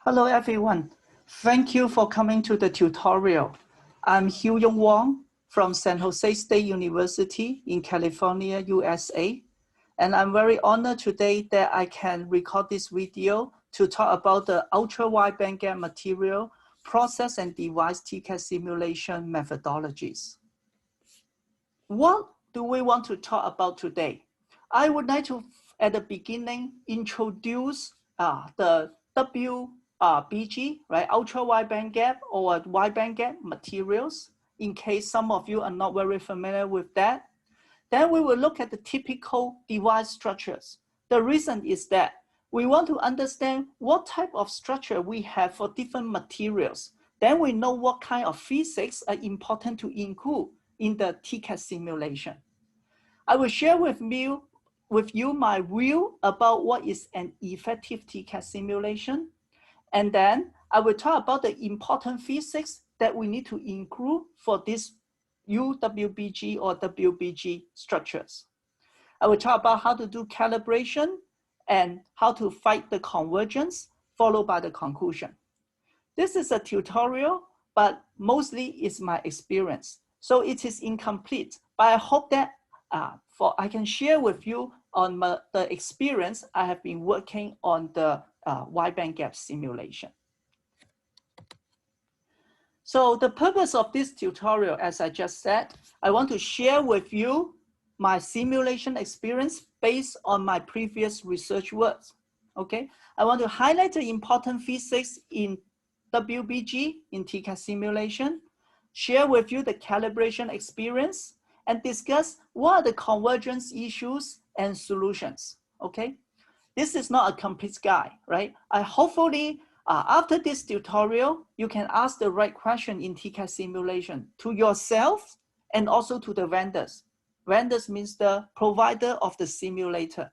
Hello everyone. Thank you for coming to the tutorial. I'm Hiu-Yung Wong from San Jose State University in California, USA. And I'm very honored today that I can record this video to talk about the ultra-wide bandgap material, process and device TCAD simulation methodologies. What do we want to talk about today? I would like to, at the beginning, introduce the WBG, right, ultra-wide bandgap or wide bandgap materials, in case some of you are not very familiar with that. Then we will look at the typical device structures. The reason is that we want to understand what type of structure we have for different materials. Then we know what kind of physics are important to include in the TCAD simulation. I will share with you my view about what is an effective TCAD simulation. And then I will talk about the important physics that we need to include for this UWBG or WBG structures. I will talk about how to do calibration and how to fight the convergence, followed by the conclusion. This is a tutorial, but mostly it's my experience. So it is incomplete, but I hope that I can share with you on the experience I have been working on the wide bandgap simulation. So the purpose of this tutorial, as I just said, I want to share with you my simulation experience based on my previous research work. Okay, I want to highlight the important physics in WBG, in TCAD simulation, share with you the calibration experience, and discuss what are the convergence issues and solutions. Okay, this is not a complete guide, right? Hopefully, after this tutorial, you can ask the right question in TCAD simulation to yourself and also to the vendors. Vendors means the provider of the simulator.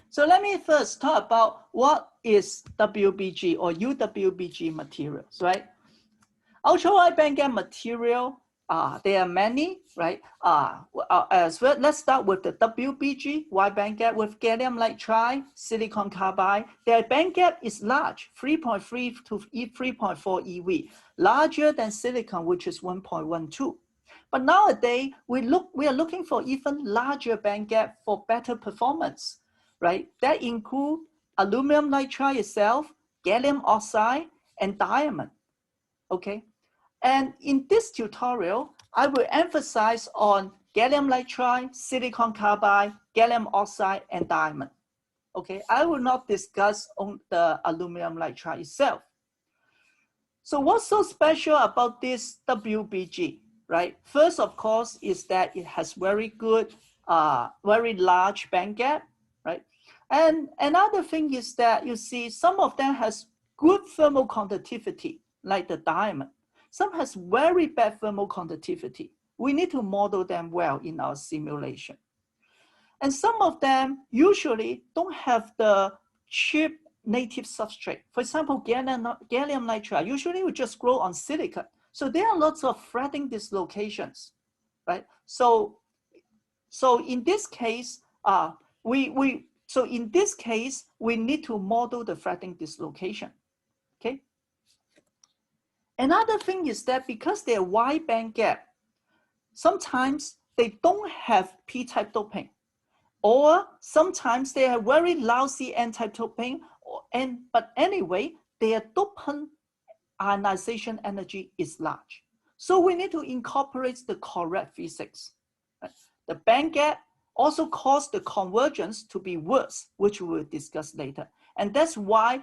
So let me first talk about what is WBG or UWBG materials, right? Ultra-wide bandgap material, there are many, right? As well, let's start with the WBG, wide bandgap with gallium nitride, silicon carbide. Their bandgap is large, 3.3 to 3.4 eV, larger than silicon, which is 1.12. But nowadays, we are looking for even larger bandgap for better performance, right? That include aluminum nitride itself, gallium oxide, and diamond, okay? And in this tutorial, I will emphasize on gallium nitride, silicon carbide, gallium oxide, and diamond. Okay, I will not discuss on the aluminum nitride itself. So what's so special about this WBG, right? First, of course, is that it has very good, very large bandgap, right? And another thing is that you see some of them has good thermal conductivity, like the diamond. Some has very bad thermal conductivity. We need to model them well in our simulation. And some of them usually don't have the cheap native substrate. For example, gallium nitride usually will just grow on silicon. So there are lots of fretting dislocations, right? So in this case, we need to model the fretting dislocation, okay? Another thing is that because they're wide bandgap, sometimes they don't have p-type doping, or sometimes they have very lousy n-type doping, but anyway, their dopant ionization energy is large. So we need to incorporate the correct physics. Right? The bandgap also causes the convergence to be worse, which we will discuss later. And that's why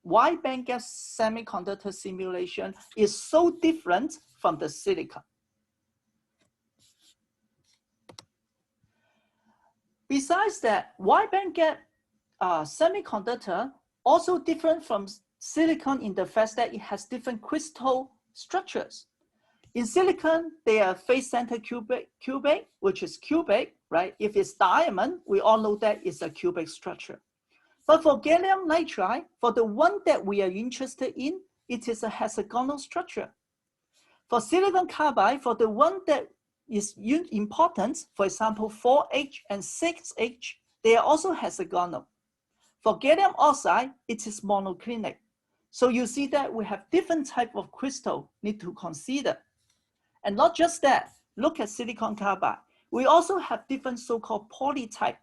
wide bandgap semiconductor simulation is so different from the silicon. Besides that, wide bandgap semiconductor also different from silicon in the fact that it has different crystal structures. In silicon, they are face center cubic, which is cubic, right? If it's diamond, we all know that it's a cubic structure. But for gallium nitride, for the one that we are interested in, it is a hexagonal structure. For silicon carbide, for the one that is important, for example, 4H and 6H, they are also hexagonal. For gallium oxide, it is monoclinic. So you see that we have different type of crystal need to consider. And not just that, look at silicon carbide. We also have different so-called polytype.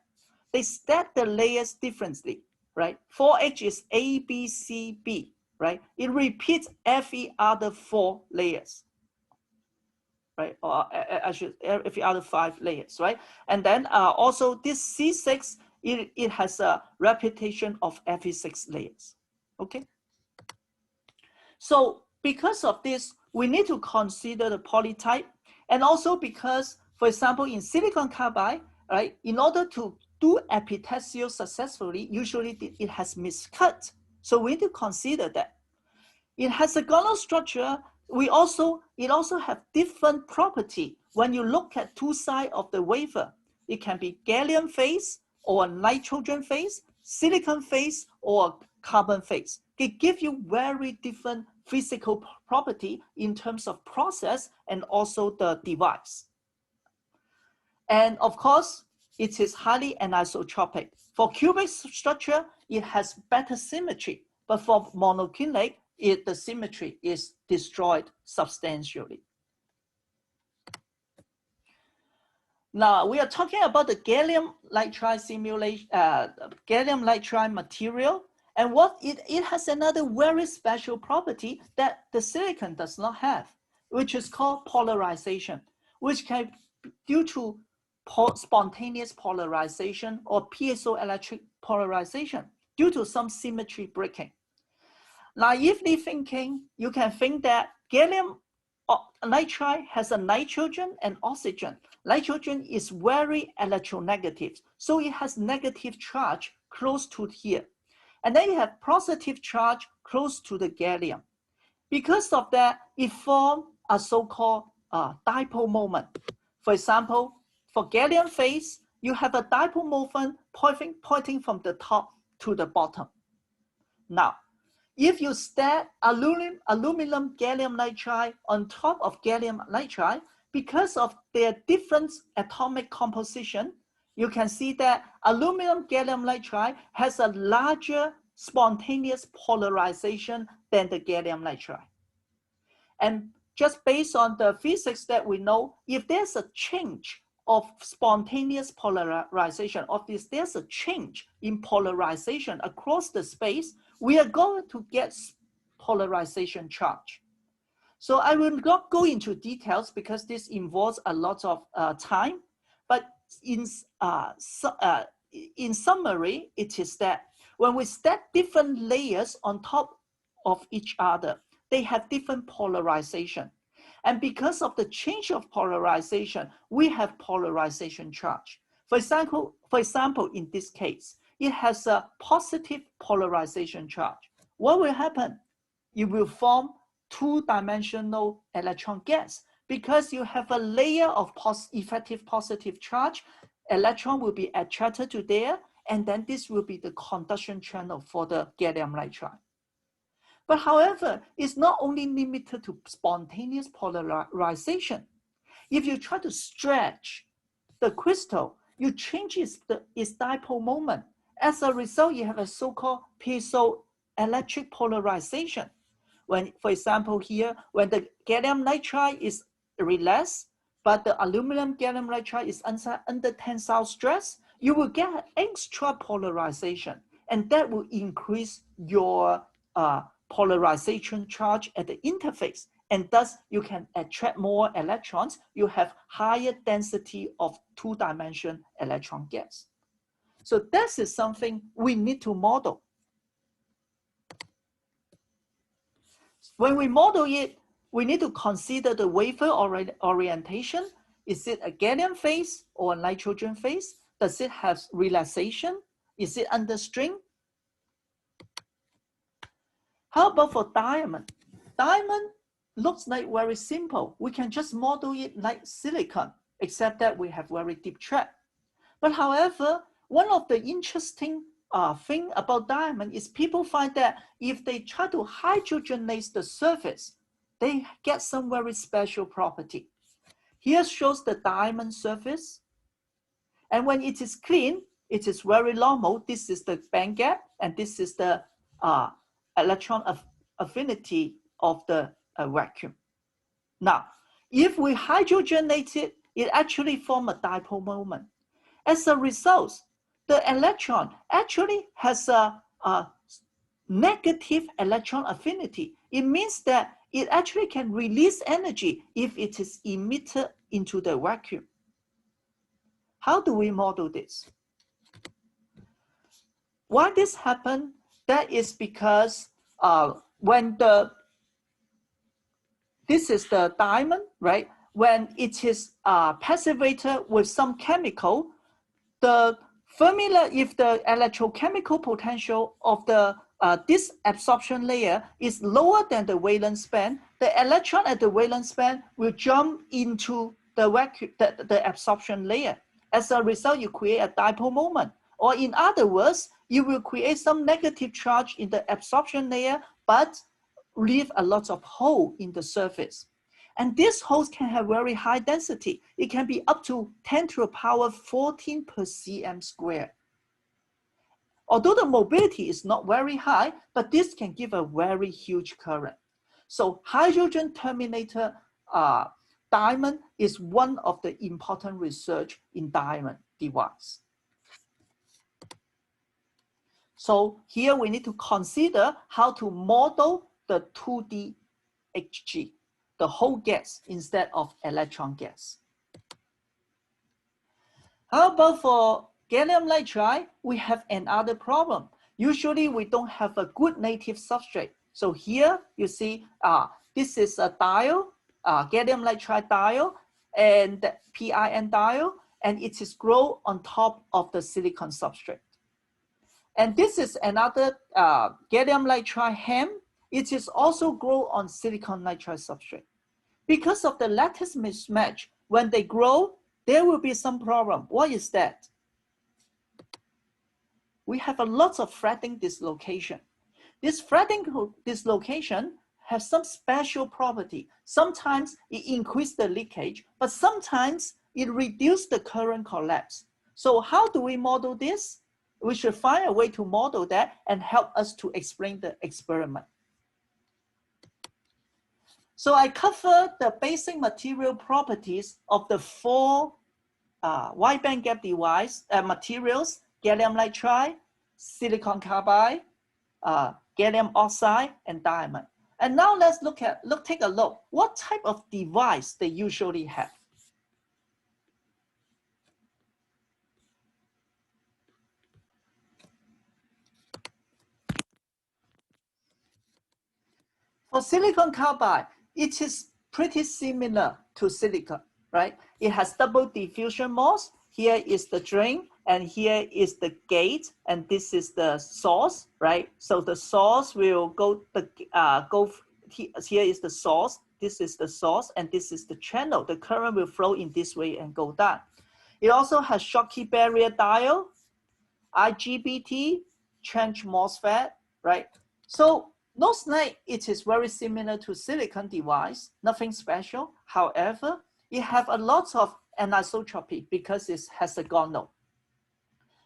They stack the layers differently, right? 4H is A, B, C, B, right? It repeats every other 4 layers, right? Or actually every other 5 layers, right? And then also this C6, it has a repetition of every 6 layers, okay? So because of this, we need to consider the polytype, and also because, for example, in silicon carbide, right, in order to do epitaxial successfully, usually it has miscut. So we need to consider that. In hexagonal structure, it also have different property. When you look at 2 sides of the wafer, it can be gallium phase or nitrogen phase, silicon phase or carbon phase. It gives you very different physical property in terms of process and also the device. And of course, it is highly anisotropic. For cubic structure, it has better symmetry, but for monoclinic, the symmetry is destroyed substantially. Now we are talking about the gallium nitride simulation, gallium nitride material, and what it has another very special property that the silicon does not have, which is called polarization, which can be due to spontaneous polarization or piezoelectric polarization due to some symmetry breaking. Naively thinking, you can think that gallium nitride has a nitrogen and oxygen. Nitrogen is very electronegative, so it has negative charge close to here. And then you have positive charge close to the gallium. Because of that, it forms a so-called dipole moment. For example, for gallium phase, you have a dipole moment pointing from the top to the bottom. Now, if you stack aluminum gallium nitride on top of gallium nitride, because of their different atomic composition, you can see that aluminum gallium nitride has a larger spontaneous polarization than the gallium nitride. And just based on the physics that we know, if there's a change of spontaneous polarization, there's a change in polarization across the space, we are going to get polarization charge. So I will not go into details because this involves a lot of time, but in summary, it is that when we stack different layers on top of each other, they have different polarization. And because of the change of polarization, we have polarization charge. For example, in this case, it has a positive polarization charge. What will happen? You will form 2-dimensional electron gas because you have a layer of effective positive charge. Electron will be attracted to there, and then this will be the conduction channel for the gallium nitride. But however, it's not only limited to spontaneous polarization. If you try to stretch the crystal, you change its dipole moment. As a result, you have a so-called piezoelectric polarization. When, for example, here, when the gallium nitride is relaxed, but the aluminum gallium nitride is under tensile stress, you will get extra polarization, and that will increase your polarization charge at the interface, and thus you can attract more electrons. You have higher density of 2-dimensional electron gas. So this is something we need to model. When we model it, we need to consider the wafer orientation. Is it a gallium phase or a nitrogen phase? Does it have relaxation? Is it under strain? How about for diamond? Diamond looks like very simple. We can just model it like silicon, except that we have very deep trap. But however, one of the interesting thing about diamond is people find that if they try to hydrogenate the surface, they get some very special property. Here shows the diamond surface. And when it is clean, it is very normal. This is the band gap, and this is the electron affinity of the vacuum. Now, if we hydrogenate it, it actually forms a dipole moment. As a result, the electron actually has a negative electron affinity. It means that it actually can release energy if it is emitted into the vacuum. How do we model this? Why this happens? That is because when this is the diamond, right? When it is passivated with some chemical, the formula, if the electrochemical potential of the this absorption layer is lower than the valence band, the electron at the valence band will jump into the vacuum, the absorption layer. As a result, you create a dipole moment. Or in other words, you will create some negative charge in the absorption layer, but leave a lot of hole in the surface. And these holes can have very high density. It can be up to 10 to the power 14 per cm squared. Although the mobility is not very high, but this can give a very huge current. So hydrogen terminator diamond is one of the important research in diamond device. So here we need to consider how to model the 2D Hg, the whole gas instead of electron gas. How about for gallium nitride? We have another problem. Usually we don't have a good native substrate. So here you see this is a diol, gallium nitride diol, and PIN diol, and it is grown on top of the silicon substrate. And this is another gallium nitride HEMT. It is also grown on silicon nitride substrate. Because of the lattice mismatch, when they grow, there will be some problem. What is that? We have a lot of fretting dislocation. This fretting dislocation has some special property. Sometimes it increases the leakage, but sometimes it reduces the current collapse. So how do we model this? We should find a way to model that and help us to explain the experiment. So I cover the basic material properties of the 4 wide bandgap device materials: gallium nitride, silicon carbide, gallium oxide, and diamond. And now let's take a look. What type of device they usually have? For silicon carbide, it is pretty similar to silicon, right? It has double diffusion MOS. Here is the drain, and here is the gate, and this is the source, right? So the source will go, here is the source, this is the source, and this is the channel. The current will flow in this way and go down. It also has Schottky barrier diode, IGBT, trench MOSFET, right? So looks like it is very similar to silicon device, nothing special. However, it have a lot of anisotropy because it has a gonal.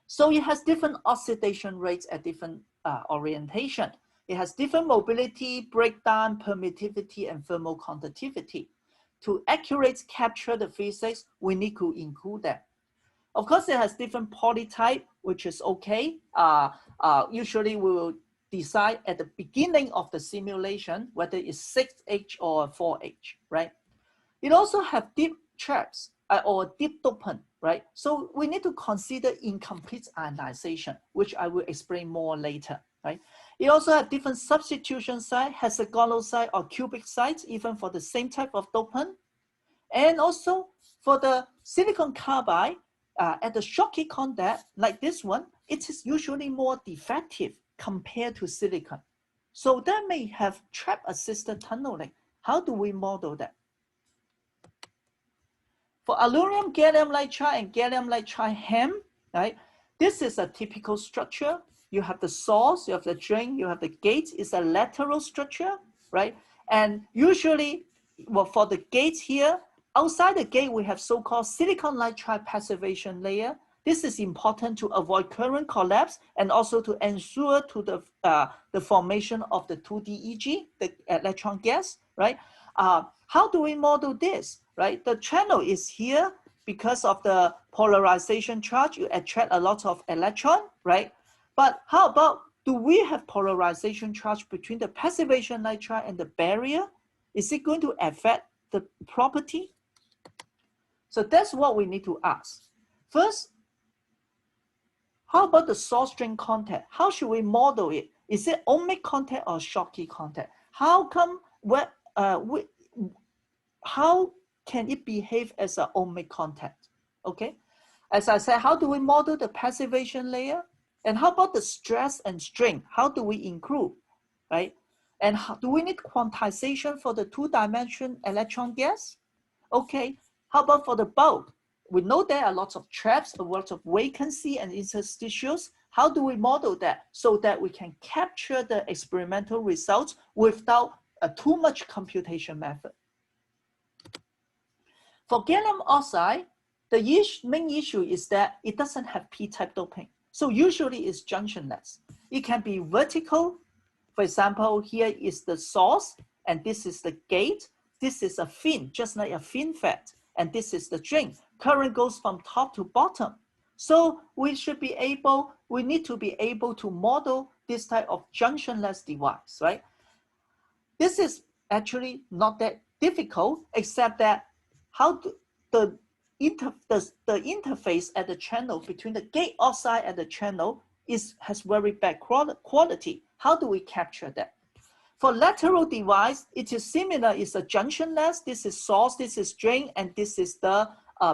So it has different oxidation rates at different orientation. It has different mobility, breakdown, permittivity, and thermal conductivity. To accurately capture the physics, we need to include that. Of course, it has different polytype, which is okay. Usually we will decide at the beginning of the simulation whether it's 6H or 4H, right? It also have deep traps or deep dopant, right? So we need to consider incomplete ionization, which I will explain more later, right? It also has different substitution site, hexagonal site or cubic sites, even for the same type of dopant. And also for the silicon carbide, at the Schottky contact, like this one, it is usually more defective compared to silicon. So that may have trap-assisted tunneling. How do we model that? For aluminum gallium nitride and gallium nitride HEMT, right? This is a typical structure. You have the source, you have the drain, you have the gate. It's a lateral structure, right? And usually, well, for the gate here, outside the gate, we have so-called silicon nitride passivation layer. This is important to avoid current collapse and also to ensure to the formation of the 2DEG, the electron gas, right? How do we model this, right? The channel is here because of the polarization charge. You attract a lot of electron, right? But how about, do we have polarization charge between the passivation nitride and the barrier? Is it going to affect the property? So that's what we need to ask. First, how about the source drain contact? How should we model it? Is it ohmic contact or Schottky contact? How come, how can it behave as an ohmic contact? Okay, as I said, how do we model the passivation layer? And how about the stress and strain? How do we include, right? And how, do we need quantization for the 2-dimensional electron gas? Okay, how about for the bulk? We know there are lots of traps, a lot of vacancy and interstitials. How do we model that so that we can capture the experimental results without too much computation method? For gallium oxide, the main issue is that it doesn't have p-type doping. So usually it's junctionless. It can be vertical. For example, here is the source, and this is the gate. This is a fin, just like a FinFET, and this is the drain. Current goes from top to bottom. So we need to be able to model this type of junctionless device, right? This is actually not that difficult, except that how the interface at the channel between the gate oxide and the channel has very bad quality. How do we capture that? For lateral device, it is similar. It's a junctionless. This is source, this is drain, and this is the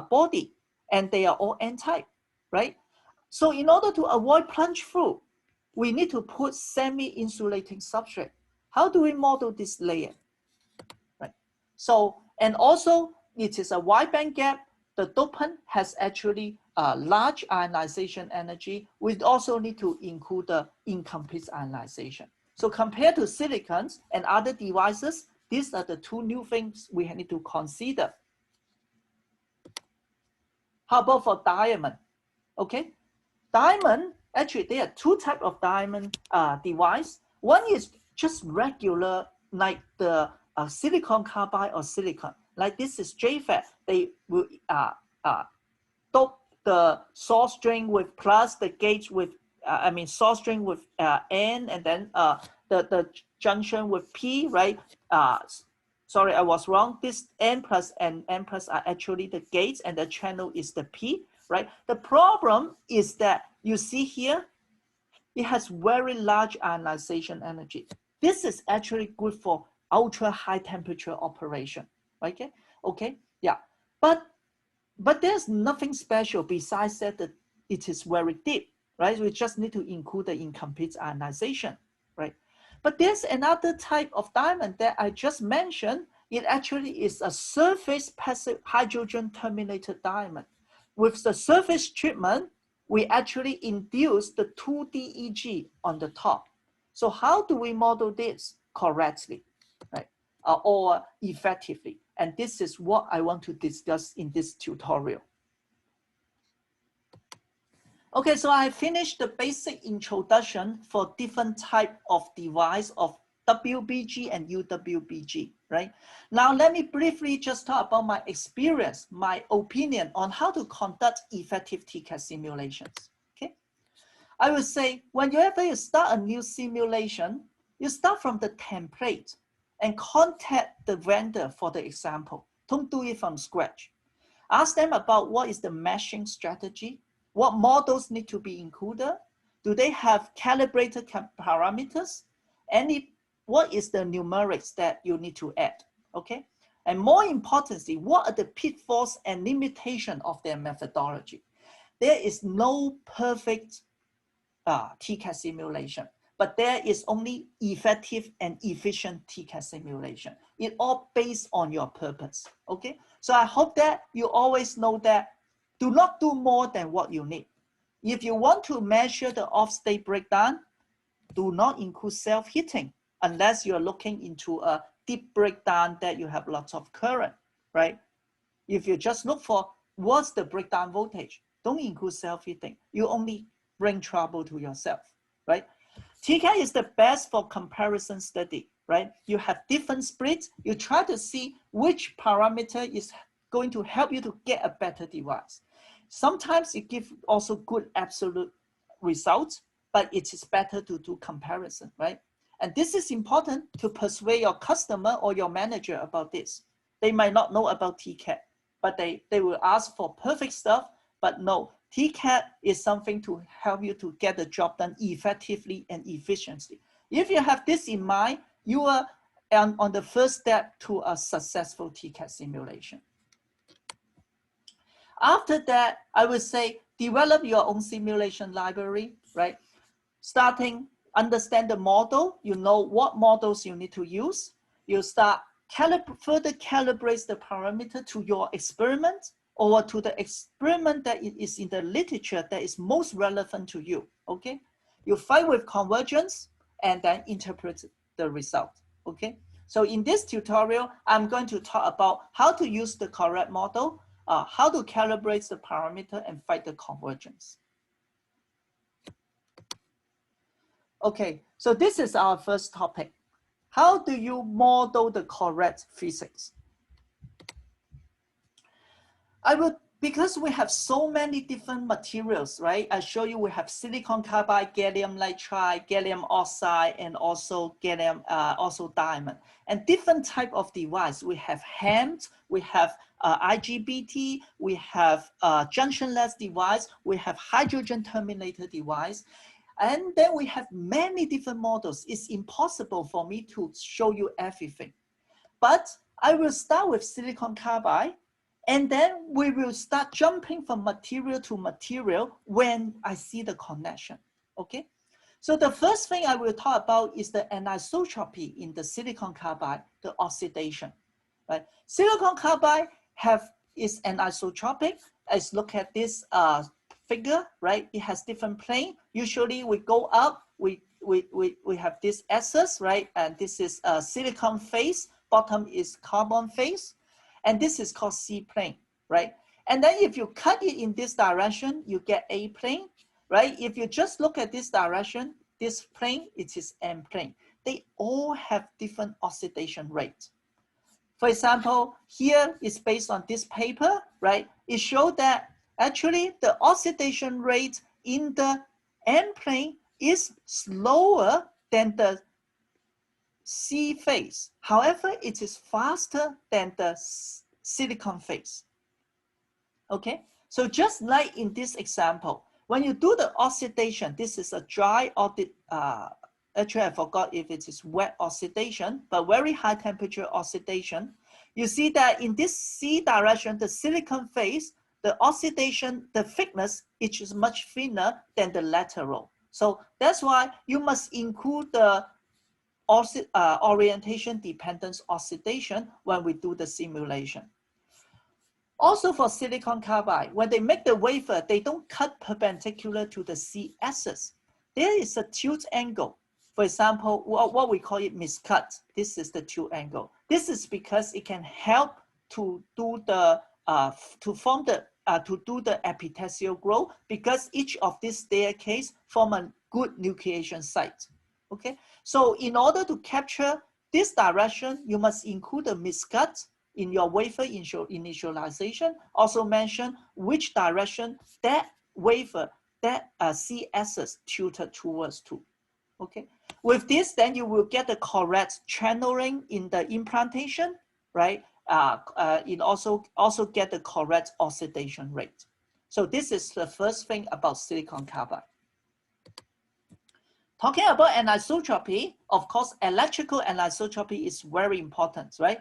body, and they are all N-type, right? So in order to avoid plunge through, we need to put semi-insulating substrate. How do we model this layer, right? So, and also it is a wide band gap. The dopant has actually a large ionization energy. We also need to include the incomplete ionization. So compared to silicons and other devices, these are the two new things we need to consider. How about for diamond? Okay, diamond, actually there are two types of diamond device. One is just regular, like the silicon carbide or silicon. Like this is JFET. They will dope the source drain with plus, the gate with source drain with N, and then the junction with P, right? Sorry, I was wrong. This N plus and N plus are actually the gates, and the channel is the P, right? The problem is that you see here, it has very large ionization energy. This is actually good for ultra high temperature operation, okay? Okay, yeah, but there's nothing special besides that it is very deep, right? We just need to include the incomplete ionization, right? But there's another type of diamond that I just mentioned. It actually is a surface passive hydrogen terminated diamond. With the surface treatment, we actually induce the 2DEG on the top. So how do we model this correctly, right? Or effectively? And this is what I want to discuss in this tutorial. Okay, so I finished the basic introduction for different type of device of WBG and UWBG, right? Now, let me briefly just talk about my experience, my opinion on how to conduct effective TCAD simulations, okay? I would say whenever you start a new simulation, you start from the template and contact the vendor for the example. Don't do it from scratch. Ask them about what is the meshing strategy, what models need to be included, do they have calibrated parameters, what is the numerics that you need to add, okay? And more importantly, what are the pitfalls and limitations of their methodology? There is no perfect TCAD simulation, but there is only effective and efficient TCAD simulation. It all based on your purpose, okay? So I hope that you always know that do not do more than what you need. If you want to measure the off-state breakdown, do not include self-heating unless you're looking into a deep breakdown that you have lots of current, right? If you just look for what's the breakdown voltage, Don't include self-heating. You only bring trouble to yourself, right? TCAD is the best for comparison study, right? You have different splits. You try to see which parameter is going to help you to get a better device. Sometimes it gives also good absolute results, but it is better to do comparison, right? And this is important to persuade your customer or your manager about this. They might not know about TCAD, but they will ask for perfect stuff, but no, TCAD is something to help you to get the job done effectively and efficiently. If you have this in mind, you are on the first step to a successful TCAD simulation. After that, I would say develop your own simulation library, right? Starting, understand the model, you know what models you need to use. You start further calibrate the parameter to your experiment or to the experiment that is in the literature that is most relevant to you, okay? You find with convergence and then interpret the result, okay? So in this tutorial, I'm going to talk about how to use the correct model, how to calibrate the parameter and find the convergence. Okay, so this is our first topic. How do you model the correct physics? Because we have so many different materials, right? I show you we have silicon carbide, gallium nitride, gallium oxide, and also gallium, also diamond. And different type of device. We have HEMT, we have IGBT, we have junctionless device, we have hydrogen terminator device. And then we have many different models. It's impossible for me to show you everything. But I will start with silicon carbide, and then we will start jumping from material to material when I see the connection, okay? So the first thing I will talk about is the anisotropy in the silicon carbide, the oxidation, right? Silicon carbide is anisotropic. Let's look at this figure, right? It has different plane. Usually we go up, we have this axis, right? And this is a silicon face, bottom is carbon face, and this is called C plane, right? And then if you cut it in this direction, you get A plane, right? If you just look at this direction, this plane, it is M plane. They all have different oxidation rates. For example, here is based on this paper, right? It showed that actually the oxidation rate in the N plane is slower than the C phase. However, it is faster than the silicon phase. Okay, so just like in this example, when you do the oxidation, this is a dry actually I forgot if it is wet oxidation, but very high temperature oxidation. You see that in this C direction, the silicon phase, the oxidation, the thickness, it is much thinner than the lateral. So that's why you must include the orientation dependence oxidation when we do the simulation. Also for silicon carbide, when they make the wafer, they don't cut perpendicular to the C axis. There is a tilt angle. For example, what we call it miscut. This is the tilt angle. This is because it can help to do the to do the epitaxial growth, because each of these staircase form a good nucleation site. Okay, so in order to capture this direction, you must include the miscut in your wafer initialization. Also mention which direction that wafer, that C axis tilted towards to. Okay, with this, then you will get the correct channeling in the implantation, right? It also get the correct oxidation rate. So this is the first thing about silicon carbide. Talking about anisotropy, of course, electrical anisotropy is very important, right?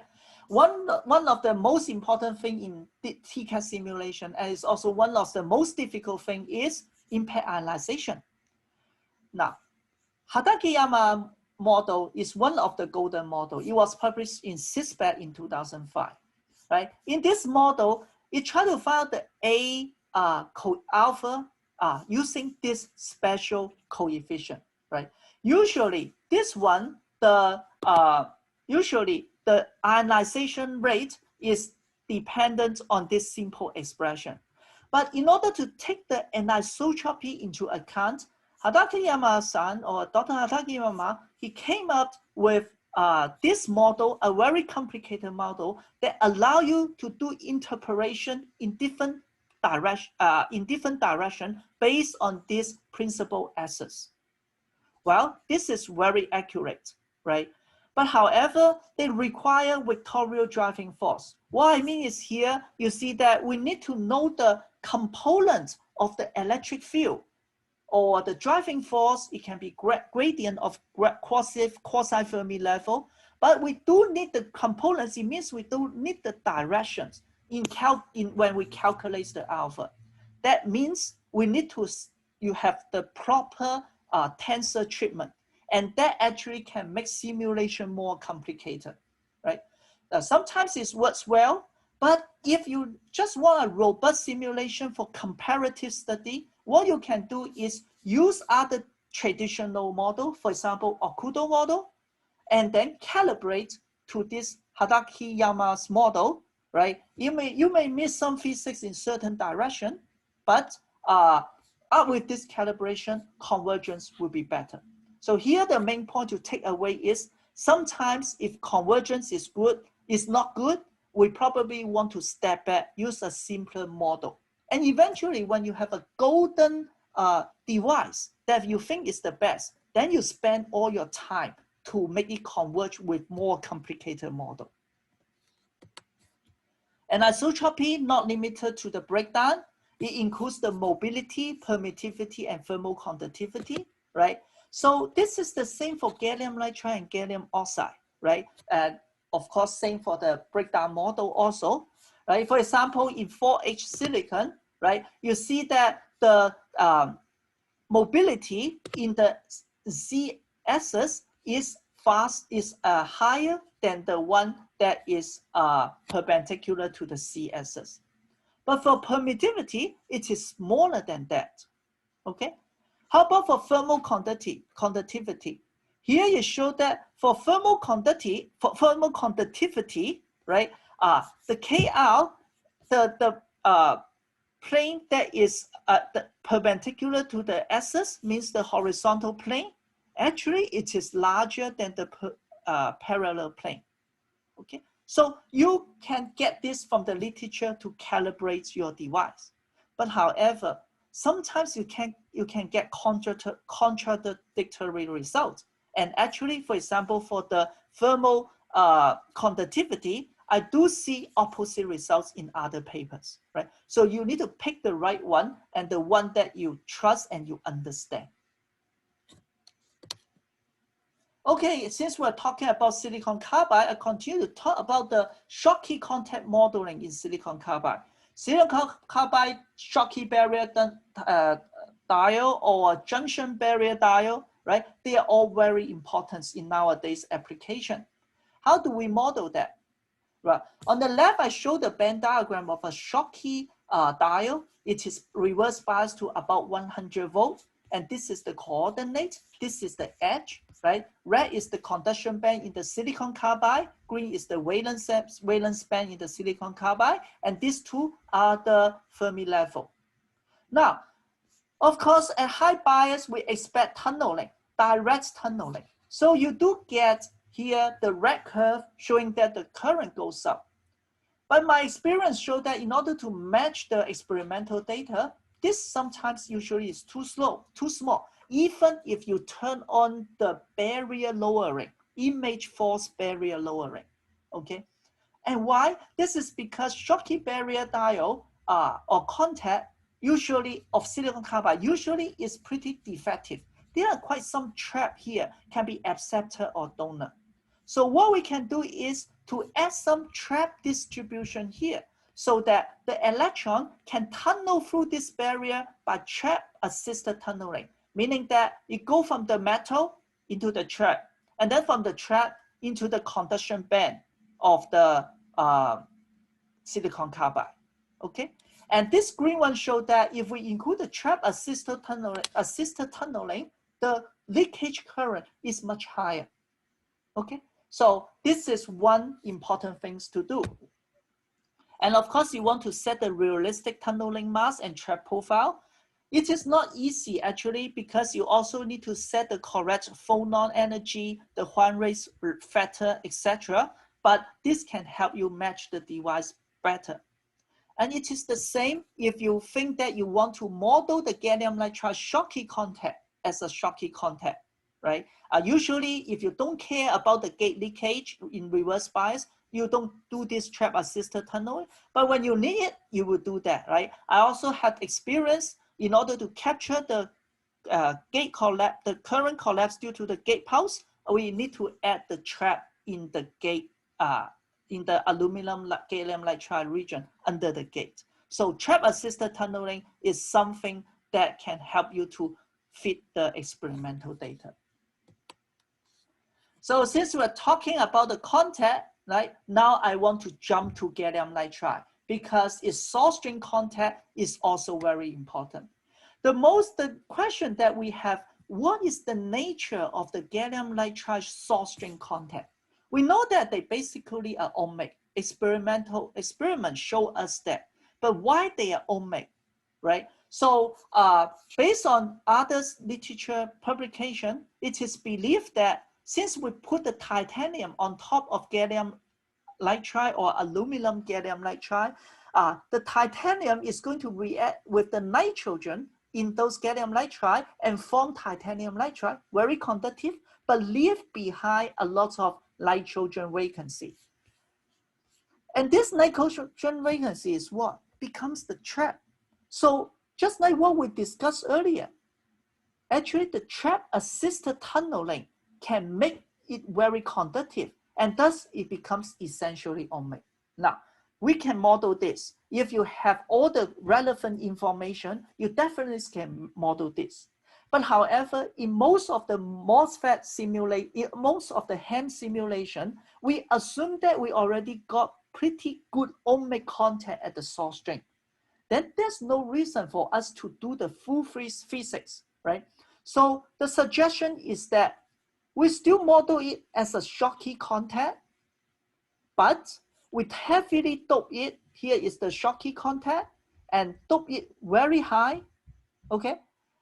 One of the most important thing in the TCAD simulation, and it's also one of the most difficult thing, is impact ionization. Now, Hadakiyama model is one of the golden model. It was published in CISPAD in 2005, right? In this model, it tried to find the A alpha using this special coefficient, right? Usually, this one, usually the ionization rate is dependent on this simple expression. But in order to take the anisotropy into account, Hadaki-Yama-san, or Dr. Hadaki-Yama, he came up with this model, a very complicated model that allow you to do interpolation in different direction based on this principal axis. Well, this is very accurate, right? But however, they require vectorial driving force. What I mean is here, you see that we need to know the component of the electric field or the driving force. It can be gradient of quasi-Fermi level, but we do need the components. It means we do need the directions when we calculate the alpha. That means we need to, you have the proper tensor treatment, and that actually can make simulation more complicated, right? Sometimes it works well, but if you just want a robust simulation for comparative study, what you can do is use other traditional model, for example, Okudo model, and then calibrate to this Hadaki-Yama's model, right? You may miss some physics in certain direction, but with this calibration, convergence will be better. So here the main point to take away is sometimes if convergence is not good, we probably want to step back, use a simpler model. And eventually when you have a golden device that you think is the best, then you spend all your time to make it converge with more complicated model. And anisotropy not limited to the breakdown. It includes the mobility, permittivity, and thermal conductivity, right? So this is the same for gallium nitride and gallium oxide, right? And of course, same for the breakdown model also, right? For example, in 4H silicon, right? You see that the mobility in the Z-axis is higher than the one that is perpendicular to the C-axis. But for permittivity, it is smaller than that, okay? How about for thermal conductivity? Here you show that for thermal conductivity, right? The KR, the plane that is perpendicular to the axis means the horizontal plane. Actually, it is larger than the parallel plane, okay? So you can get this from the literature to calibrate your device. But however, sometimes you can get contradictory results. And actually, for example, for the thermal conductivity, I do see opposite results in other papers, right? So you need to pick the right one and the one that you trust and you understand. Okay, since we're talking about silicon carbide, I continue to talk about the Schottky contact modeling in silicon carbide. Silicon carbide Schottky barrier diode or junction barrier diode, right? They are all very important in nowadays application. How do we model that? Right. On the left, I show the Venn diagram of a Schottky diode. It is reverse biased to about 100 volts. And this is the coordinate. This is the edge, right? Red is the conduction band in the silicon carbide. Green is the valence band in the silicon carbide. And these two are the Fermi level. Now, of course, at high bias, we expect tunneling, direct tunneling. So you do get here the red curve showing that the current goes up. But my experience showed that in order to match the experimental data, this sometimes usually is too slow, too small. Even if you turn on the barrier lowering, image force barrier lowering, okay? And why? This is because Schottky barrier diode or contact usually of silicon carbide usually is pretty defective. There are quite some trap here, can be acceptor or donor. So what we can do is to add some trap distribution here so that the electron can tunnel through this barrier by trap assisted tunneling, meaning that it goes from the metal into the trap, and then from the trap into the conduction band of the silicon carbide, okay? And this green one showed that if we include the trap assisted tunneling, the leakage current is much higher, okay? So this is one important thing to do. And of course, you want to set the realistic tunneling mass and trap profile. It is not easy actually, because you also need to set the correct phonon energy, the Hwan rate factor, etc. But this can help you match the device better. And it is the same if you think that you want to model the gallium nitride Schottky contact as a Schottky contact, right? Usually, if you don't care about the gate leakage in reverse bias, you don't do this trap assisted tunneling. But when you need it, you will do that, right? I also had experience in order to capture the gate collapse, the current collapse due to the gate pulse, we need to add the trap in the gate, in the aluminum gallium nitride region under the gate. So trap assisted tunneling is something that can help you to fit the experimental data. So since we're talking about the contact, right, now I want to jump to gallium nitride because its source string contact is also very important. The question that we have, what is the nature of the gallium nitride source string contact? We know that they basically are ohmic. Experiments show us that. But why they are ohmic, right? So based on others literature publication, it is believed that since we put the titanium on top of gallium nitride or aluminum gallium nitride, the titanium is going to react with the nitrogen in those gallium nitride and form titanium nitride, very conductive, but leave behind a lot of nitrogen vacancy. And this nitrogen vacancy is what becomes the trap. So just like what we discussed earlier, actually the trap assisted tunneling can make it very conductive, and thus it becomes essentially ohmic. Now, we can model this. If you have all the relevant information, you definitely can model this. But however, in most of the MOSFET most of the HEMT simulation, we assume that we already got pretty good ohmic contact at the source string. Then there's no reason for us to do the full physics, right? So the suggestion is that we still model it as a Schottky contact, but we heavily dope it. Here is the Schottky contact, and dope it very high, okay?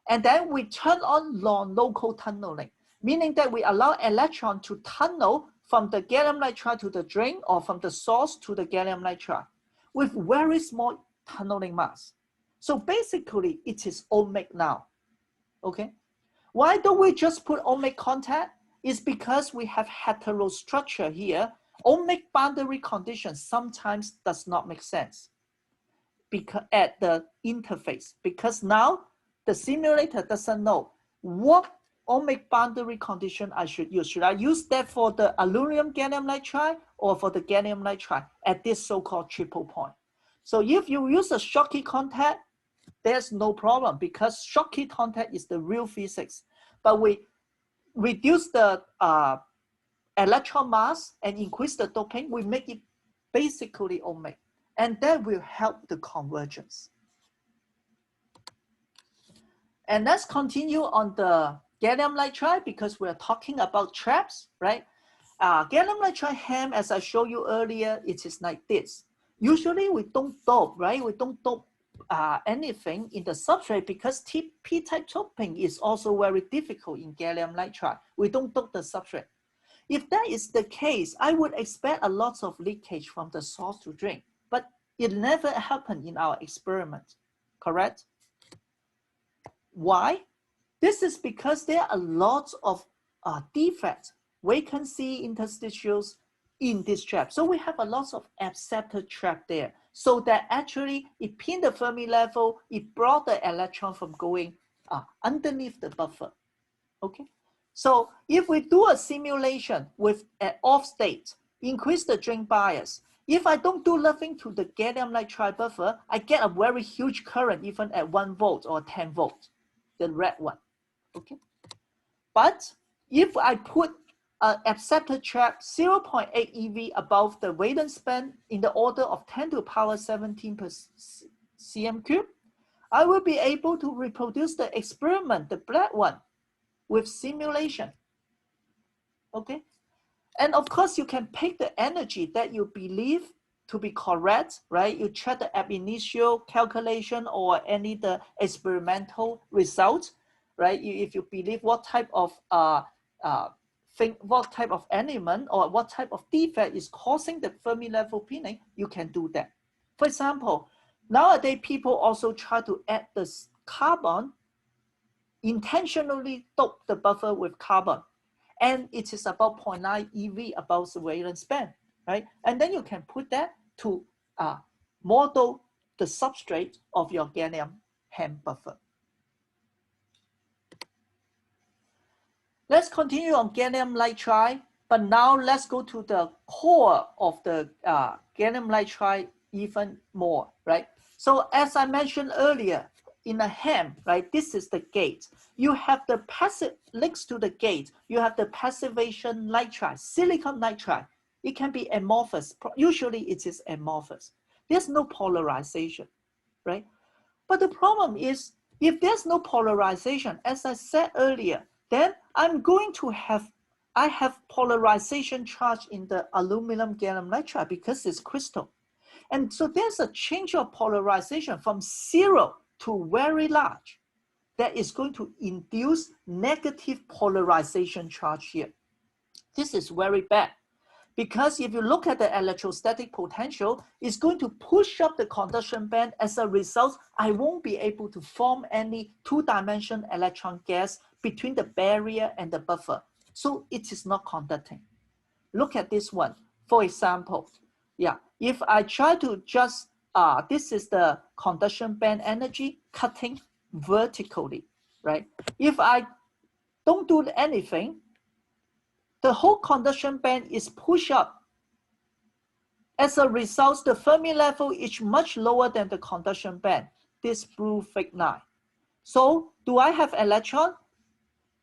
And then we turn on non-local tunneling, meaning that we allow electron to tunnel from the gallium nitride to the drain or from the source to the gallium nitride with very small tunneling mass. So basically, it is ohmic now, okay? Why don't we just put ohmic contact? It's because we have heterostructure here. Ohmic boundary conditions sometimes does not make sense because at the interface, because now the simulator doesn't know what ohmic boundary condition I should use. Should I use that for the aluminum gallium nitride or for the gallium nitride at this so-called triple point? So if you use a Schottky contact, there's no problem because Schottky contact is the real physics. But we reduce the electron mass and increase the doping, we make it basically ohmic. And that will help the convergence. And let's continue on the gallium nitride because we're talking about traps, right? Gallium nitride HEMT, as I showed you earlier, it is like this. Usually we don't dope, right? We don't dope anything in the substrate because p-type doping is also very difficult in gallium nitride. We don't dope the substrate. If that is the case, I would expect a lot of leakage from the source to drain, but it never happened in our experiment, correct? Why? This is because there are a lot of defects, vacancy interstitials in this trap. So we have a lot of accepted trap there. So that actually it pinned the Fermi level, it brought the electron from going underneath the buffer, okay? So if we do a simulation with an off state, increase the drain bias, if I don't do nothing to the gallium nitride buffer, I get a very huge current even at 1 volt or 10 volts, the red one, okay? But if I put an accepted trap 0.8 EV above the valence band in the order of 10 to the power 17 per cm cube, I will be able to reproduce the experiment, the black one, with simulation, okay? And of course, you can pick the energy that you believe to be correct, right? You check the ab initio calculation or any the experimental results, right? If you believe what type of what type of element or what type of defect is causing the Fermi level pinning, you can do that. For example, nowadays people also try to add this carbon, intentionally dope the buffer with carbon, and it is about 0.9 EV above the valence band, right? And then you can put that to model the substrate of your gallium HEMT buffer. Let's continue on gallium nitride, but now let's go to the core of the gallium nitride even more, right? So as I mentioned earlier, in a HEMT, right, this is the gate. You have the passive, links to the gate, you have the passivation nitride, silicon nitride. It can be amorphous. Usually it is amorphous. There's no polarization, right? But the problem is, if there's no polarization, as I said earlier, then I'm going to have, I have polarization charge in the aluminum gallium nitride because it's crystal. And so there's a change of polarization from 0 to very large that is going to induce negative polarization charge here. This is very bad because if you look at the electrostatic potential, it's going to push up the conduction band. As a result, I won't be able to form any two-dimensional electron gas between the barrier and the buffer. So it is not conducting. Look at this one. For example, yeah, if I try to just, this is the conduction band energy cutting vertically, right? If I don't do anything, the whole conduction band is pushed up. As a result, the Fermi level is much lower than the conduction band, this blue thick line. So do I have electron?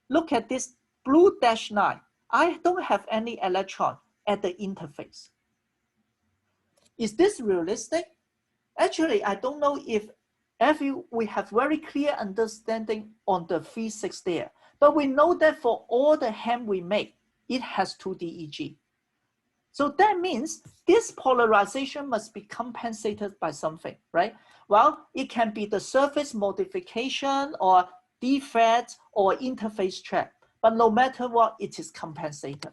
Look at this blue dashed line. I don't have any electron at the interface. Is this realistic? Actually, I don't know if we have very clear understanding on the physics there, but we know that for all the HEMT we make, it has 2 DEG. So that means this polarization must be compensated by something, right? Well, it can be the surface modification or defect or interface trap, but no matter what, it is compensated.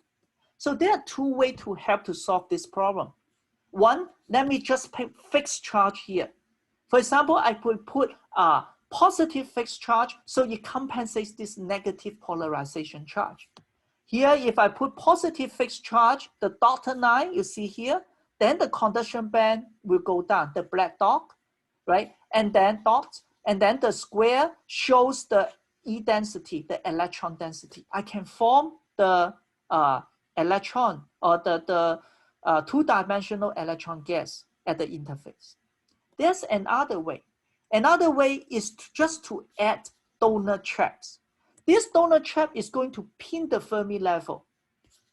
So there are 2 ways to help to solve this problem. One, let me just pick fixed charge here. For example, I could put a positive fixed charge so it compensates this negative polarization charge. Here, if I put positive fixed charge, the dotted line you see here, then the conduction band will go down, the black dot, right? And then dots, and then the square shows the E density, the electron density. I can form the electron or the two-dimensional electron gas at the interface. There's another way. Another way is just to add donor traps. This donor trap is going to pin the Fermi level.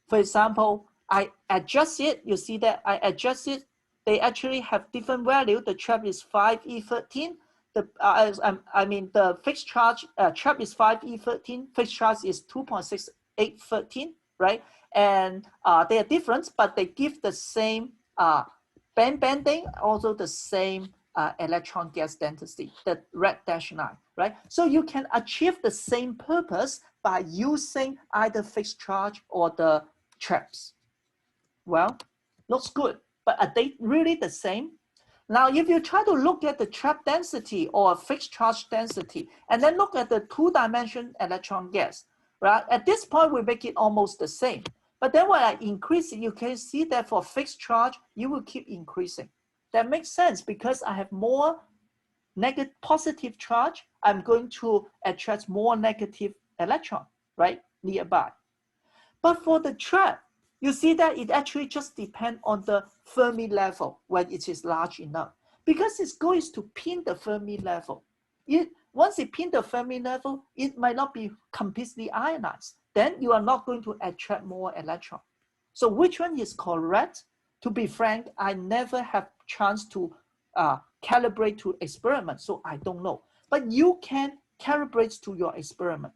For example, I adjust it. You see that I adjust it. They actually have different value. The trap is 5E13. The fixed charge trap is 5E13. Fixed charge is 2.6813, right? And they are different, but they give the same band bending, also the same electron gas density, the red dash line, right? So you can achieve the same purpose by using either fixed charge or the traps. Well, looks good, but are they really the same? Now, if you try to look at the trap density or fixed charge density, and then look at the two-dimensional electron gas, right? At this point, we make it almost the same. But then when I increase it, you can see that for fixed charge, you will keep increasing. That makes sense because I have more negative positive charge. I'm going to attract more negative electron, right, nearby. But for the trap, you see that it actually just depends on the Fermi level when it is large enough, because it's going to pin the Fermi level. Once it pins the Fermi level, it might not be completely ionized. Then you are not going to attract more electron. So which one is correct? To be frank, I never have chance to calibrate to experiment, so I don't know. But you can calibrate to your experiment.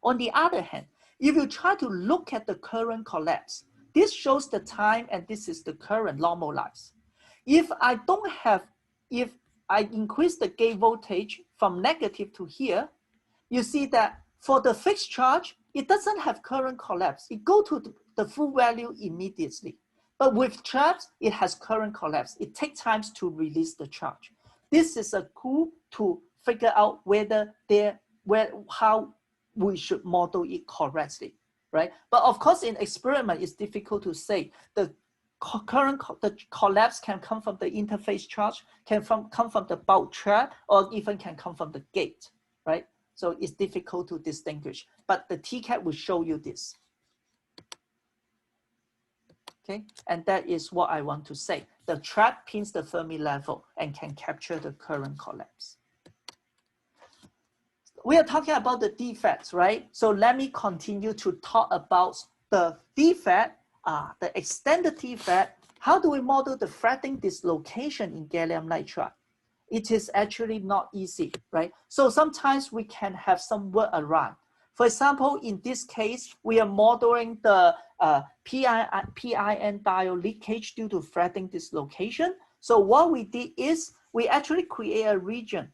On the other hand, if you try to look at the current collapse, This shows the time and this is the current normalized. If I don't have, if I increase the gate voltage from negative to here, you see that for the fixed charge, it doesn't have current collapse. It goes to the full value immediately. But with traps, it has current collapse. It takes time to release the charge. This is a clue to figure out whether how we should model it correctly, right? But of course, in experiment, it's difficult to say. The collapse can come from the interface charge, can come from the bulk trap, or even can come from the gate, right? So it's difficult to distinguish, but the TCAD will show you this. Okay, and that is what I want to say. The trap pins the Fermi level and can capture the current collapse. We are talking about the defects, right? So let me continue to talk about the defect, the extended defect. How do we model the fretting dislocation in gallium nitride? It is actually not easy, right? So sometimes we can have some workaround. For example, in this case, we are modeling the PIN diode leakage due to fretting dislocation. So what we did is we actually create a region.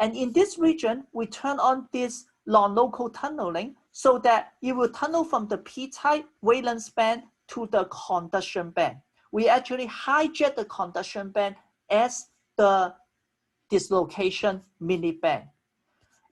And in this region, we turn on this non-local tunneling so that it will tunnel from the P-type valence band to the conduction band. We actually hijack the conduction band as the dislocation mini band.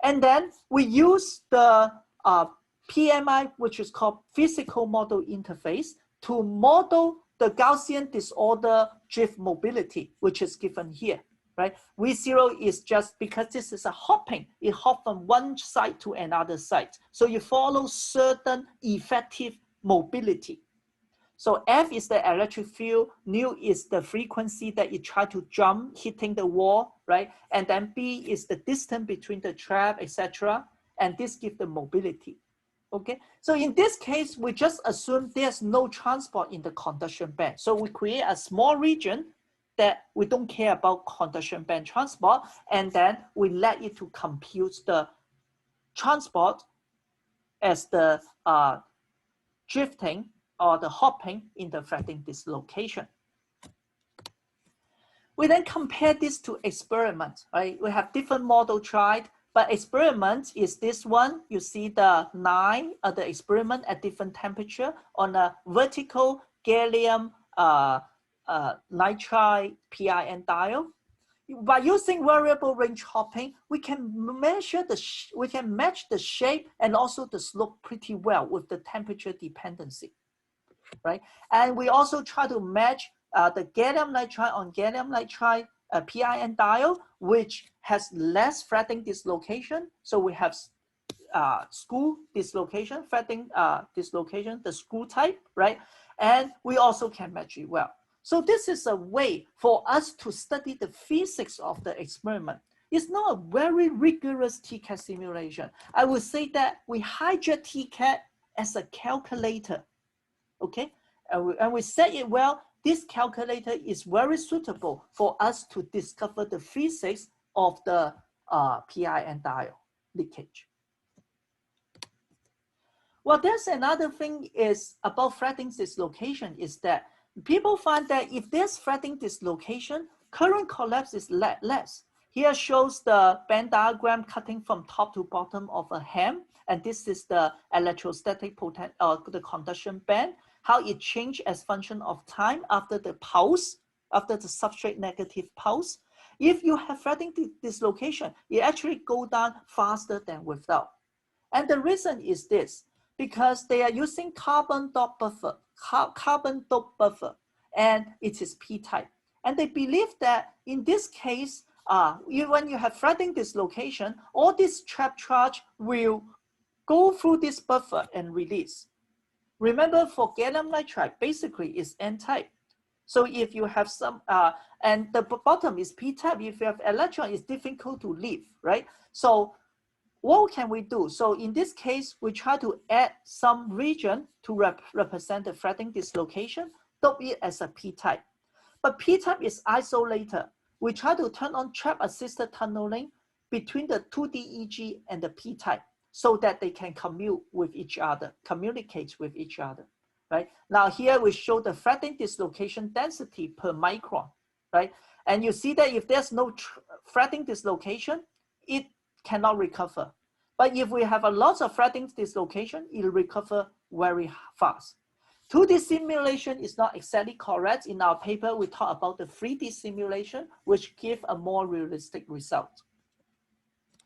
And then we use the PMI, which is called physical model interface, to model the Gaussian disorder drift mobility, which is given here, right? V0 is just because this is a hopping, it hops from one side to another side. So you follow certain effective mobility. So F is the electric field, nu is the frequency that you try to jump, hitting the wall, right? And then B is the distance between the trap, etc. And this gives the mobility, okay? So in this case, we just assume there's no transport in the conduction band. So we create a small region that we don't care about conduction band transport, and then we let it to compute the transport as the drifting or the hopping in the fretting dislocation. We then compare this to experiment, right? We have different model tried, but experiment is this one. You see the 9 of the experiment at different temperature on a vertical gallium nitride PIN diode. By using variable range hopping, we can measure we can match the shape and also the slope pretty well with the temperature dependency, right? And we also try to match the gallium nitride on gallium nitride PIN diode, which has less fretting dislocation. So we have screw dislocation, fretting dislocation, the screw type, right? And we also can match it well. So this is a way for us to study the physics of the experiment. It's not a very rigorous TCAD simulation. I would say that we hijack TCAD as a calculator, okay? And we set it well. This calculator is very suitable for us to discover the physics of the PIN diode leakage. Well, there's another thing is about fretting dislocation is that people find that if there's fretting dislocation, current collapse is less. Here shows the band diagram cutting from top to bottom of a HEMT, and this is the electrostatic the conduction band, how it changed as function of time after the pulse, after the substrate negative pulse. If you have fretting dislocation, it actually go down faster than without. And the reason is this, because they are using carbon dot buffer, and it is P-type. And they believe that in this case, when you have fretting dislocation, all this trap charge will go through this buffer and release. Remember, for gallium nitride, basically is N-type. So if you have some, and the bottom is P-type, if you have electron, it's difficult to leave, right? So what can we do? So in this case, we try to add some region to represent the fretting dislocation, dope it as a P-type. But P-type is isolated. We try to turn on trap-assisted tunneling between the 2DEG and the P-type so that they can communicate with each other. right? Now here we show the fretting dislocation density per micron, right? And you see that if there's no fretting dislocation, it cannot recover. But if we have a lot of fretting dislocation, it'll recover very fast. 2D simulation is not exactly correct. In our paper, we talk about the 3D simulation, which give a more realistic result.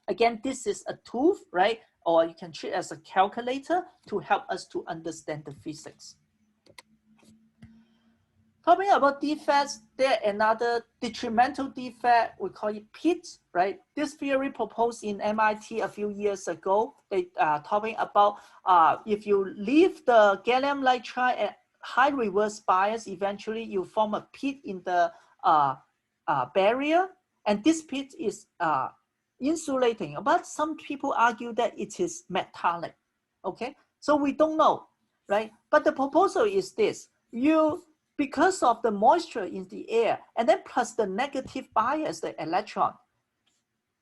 Again, this is a tool, right? Or you can treat it as a calculator to help us to understand the physics. Talking about defects, there another detrimental defect, we call it PIT, right? This theory proposed in MIT a few years ago. They are talking about if you leave the gallium nitride at high reverse bias, eventually you form a PIT in the barrier, and this PIT is insulating. But some people argue that it is metallic, okay? So we don't know, right? But the proposal is this: because of the moisture in the air, and then plus the negative bias, the electron,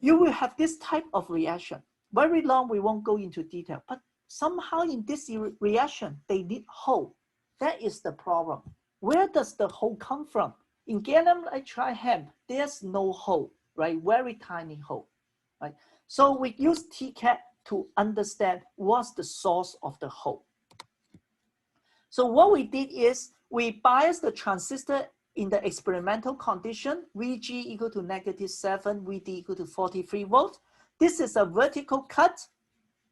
you will have this type of reaction. Very long, we won't go into detail, but somehow in this reaction, they need hole. That is the problem. Where does the hole come from? In gallium nitride HEMT, there's no hole, right? Very tiny hole, right? So we use TCAD to understand what's the source of the hole. So what we did is, we biased the transistor in the experimental condition, VG equal to -7, VD equal to 43 volts. This is a vertical cut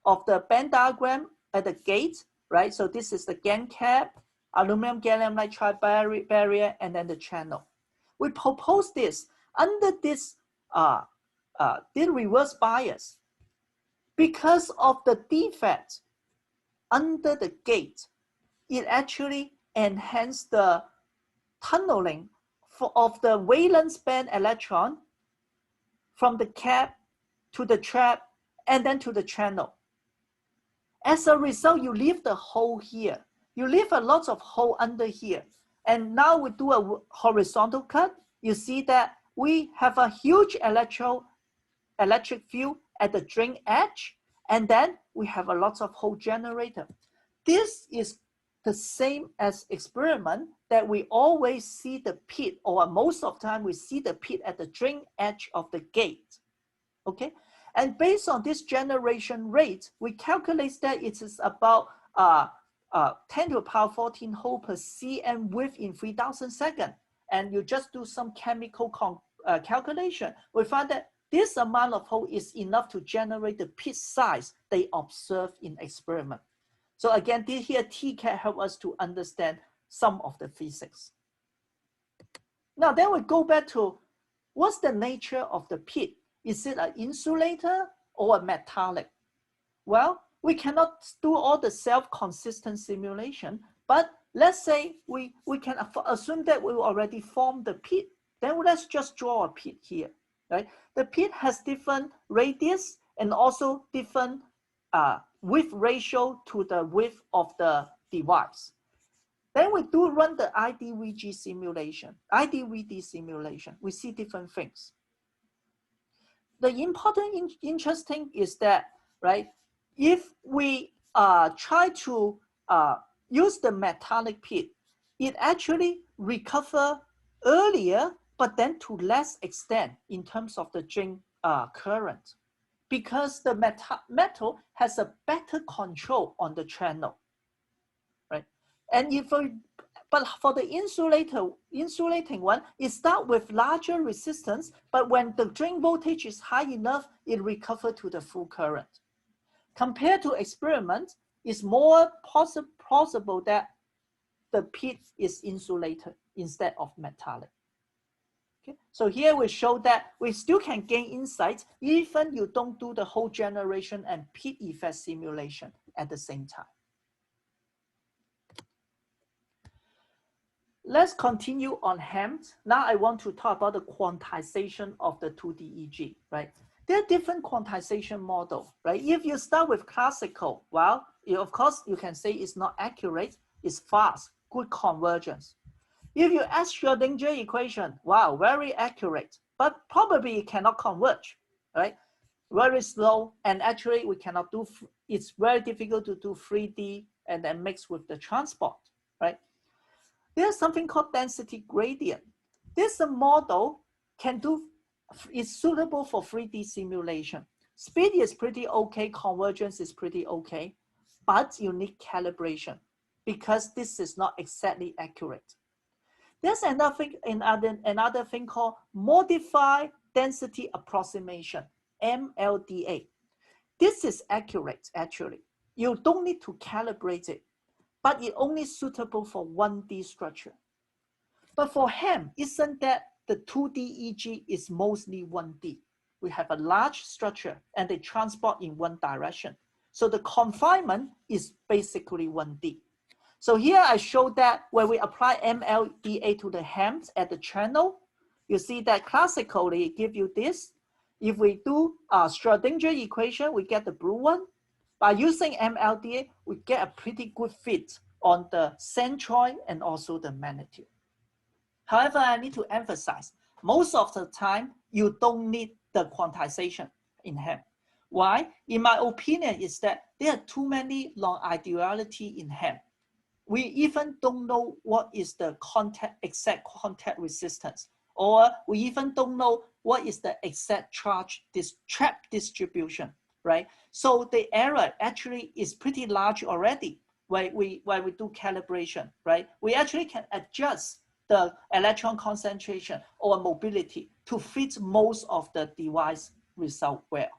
of the band diagram at the gate, right? So this is the GaN cap, aluminum gallium nitride barrier, and then the channel. We propose this under this reverse bias. Because of the defect under the gate, it actually enhance the tunneling of the valence band electron from the cap to the trap and then to the channel. As a result, you leave the hole here. You leave a lot of hole under here. And now we do a horizontal cut. You see that we have a huge electric field at the drain edge, and then we have a lot of hole generated. This is the same as experiment that we always see the pit, or most of the time we see the pit at the drain edge of the gate, okay? And based on this generation rate, we calculate that it is about 10 to the power 14 hole per cm width in 3,000 seconds. And you just do some chemical calculation. We find that this amount of hole is enough to generate the pit size they observed in experiment. So again, here TCAD help us to understand some of the physics. Now then we go back to what's the nature of the pit? Is it an insulator or a metallic? Well, we cannot do all the self-consistent simulation, but let's say we can assume that we already formed the pit. Then let's just draw a pit here, right? The pit has different radius and also different width ratio to the width of the device. Then we do run the IDVG simulation, IDVD simulation. We see different things. The important, interesting is that, right, if we try to use the metallic pit, it actually recover earlier, but then to less extent in terms of the drain current, because the metal has a better control on the channel, right? And but for the insulating one, it starts with larger resistance, but when the drain voltage is high enough, it recovers to the full current. Compared to experiment, it's more plausible that the pit is insulated instead of metallic. Okay, so here we show that we still can gain insights even you don't do the whole generation and pit effect simulation at the same time. Let's continue on HEMT. Now I want to talk about the quantization of the 2D EG, right? There are different quantization models, right? If you start with classical, well, of course, you can say it's not accurate, it's fast, good convergence. If you ask Schrodinger equation, wow, very accurate, but probably it cannot converge, right? Very slow, and actually we cannot do, it's very difficult to do 3D and then mix with the transport, right? There's something called density gradient. This model is suitable for 3D simulation. Speed is pretty okay, convergence is pretty okay, but you need calibration because this is not exactly accurate. There's another thing called modified density approximation, MLDA. This is accurate, actually. You don't need to calibrate it, but it's only suitable for 1D structure. But for HEM, isn't that the 2D EG is mostly 1D? We have a large structure and they transport in one direction. So the confinement is basically 1D. So here I show that when we apply MLDA to the HEMs at the channel, you see that classically it gives you this. If we do a Schrodinger equation, we get the blue one. By using MLDA, we get a pretty good fit on the centroid and also the magnitude. However, I need to emphasize, most of the time, you don't need the quantization in HEM. Why? In my opinion, is that there are too many non-ideality in HEM. We even don't know what is the exact contact resistance, or we even don't know what is the exact trap distribution, right? So the error actually is pretty large already when we do calibration, right? We actually can adjust the electron concentration or mobility to fit most of the device result well.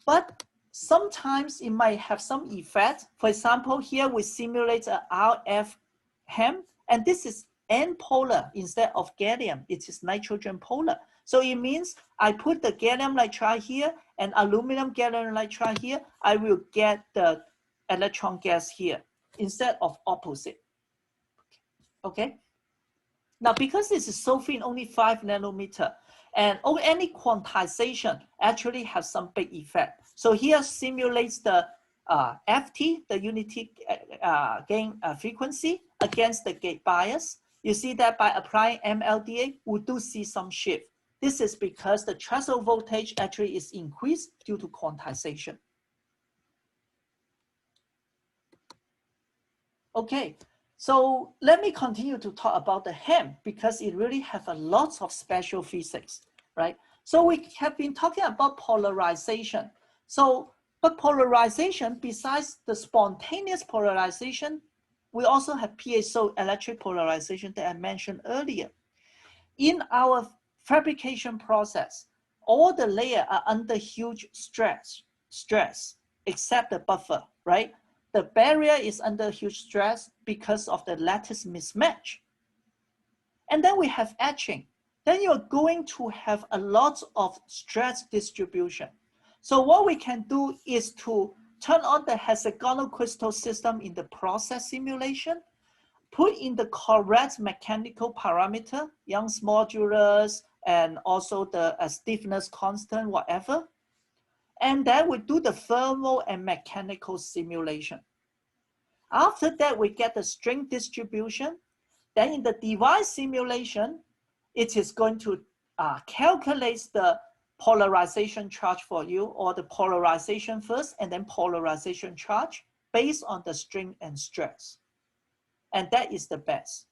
But sometimes it might have some effect. For example, here we simulate a RF HEM, and this is N polar instead of gallium. It is nitrogen polar. So it means I put the gallium nitride here and aluminum gallium nitride here. I will get the electron gas here instead of opposite. Okay. Now, because this is so thin, only 5 nanometer, and any quantization actually has some big effect. So here simulates the FT, the unity gain frequency against the gate bias. You see that by applying MLDA, we do see some shift. This is because the threshold voltage actually is increased due to quantization. Okay. So let me continue to talk about the HEM because it really has a lot of special physics, right? So we have been talking about polarization. So, but polarization, besides the spontaneous polarization, we also have piezoelectric polarization that I mentioned earlier. In our fabrication process, all the layers are under huge stress except the buffer, right? The barrier is under huge stress because of the lattice mismatch. And then we have etching. Then you're going to have a lot of stress distribution. So what we can do is to turn on the hexagonal crystal system in the process simulation, put in the correct mechanical parameter, Young's modulus, and also the stiffness constant, whatever. And then we do the thermal and mechanical simulation. After that, we get the string distribution. Then in the device simulation, it is going to calculate the polarization charge for you, or the polarization first and then polarization charge based on the string and stress. And that is the best.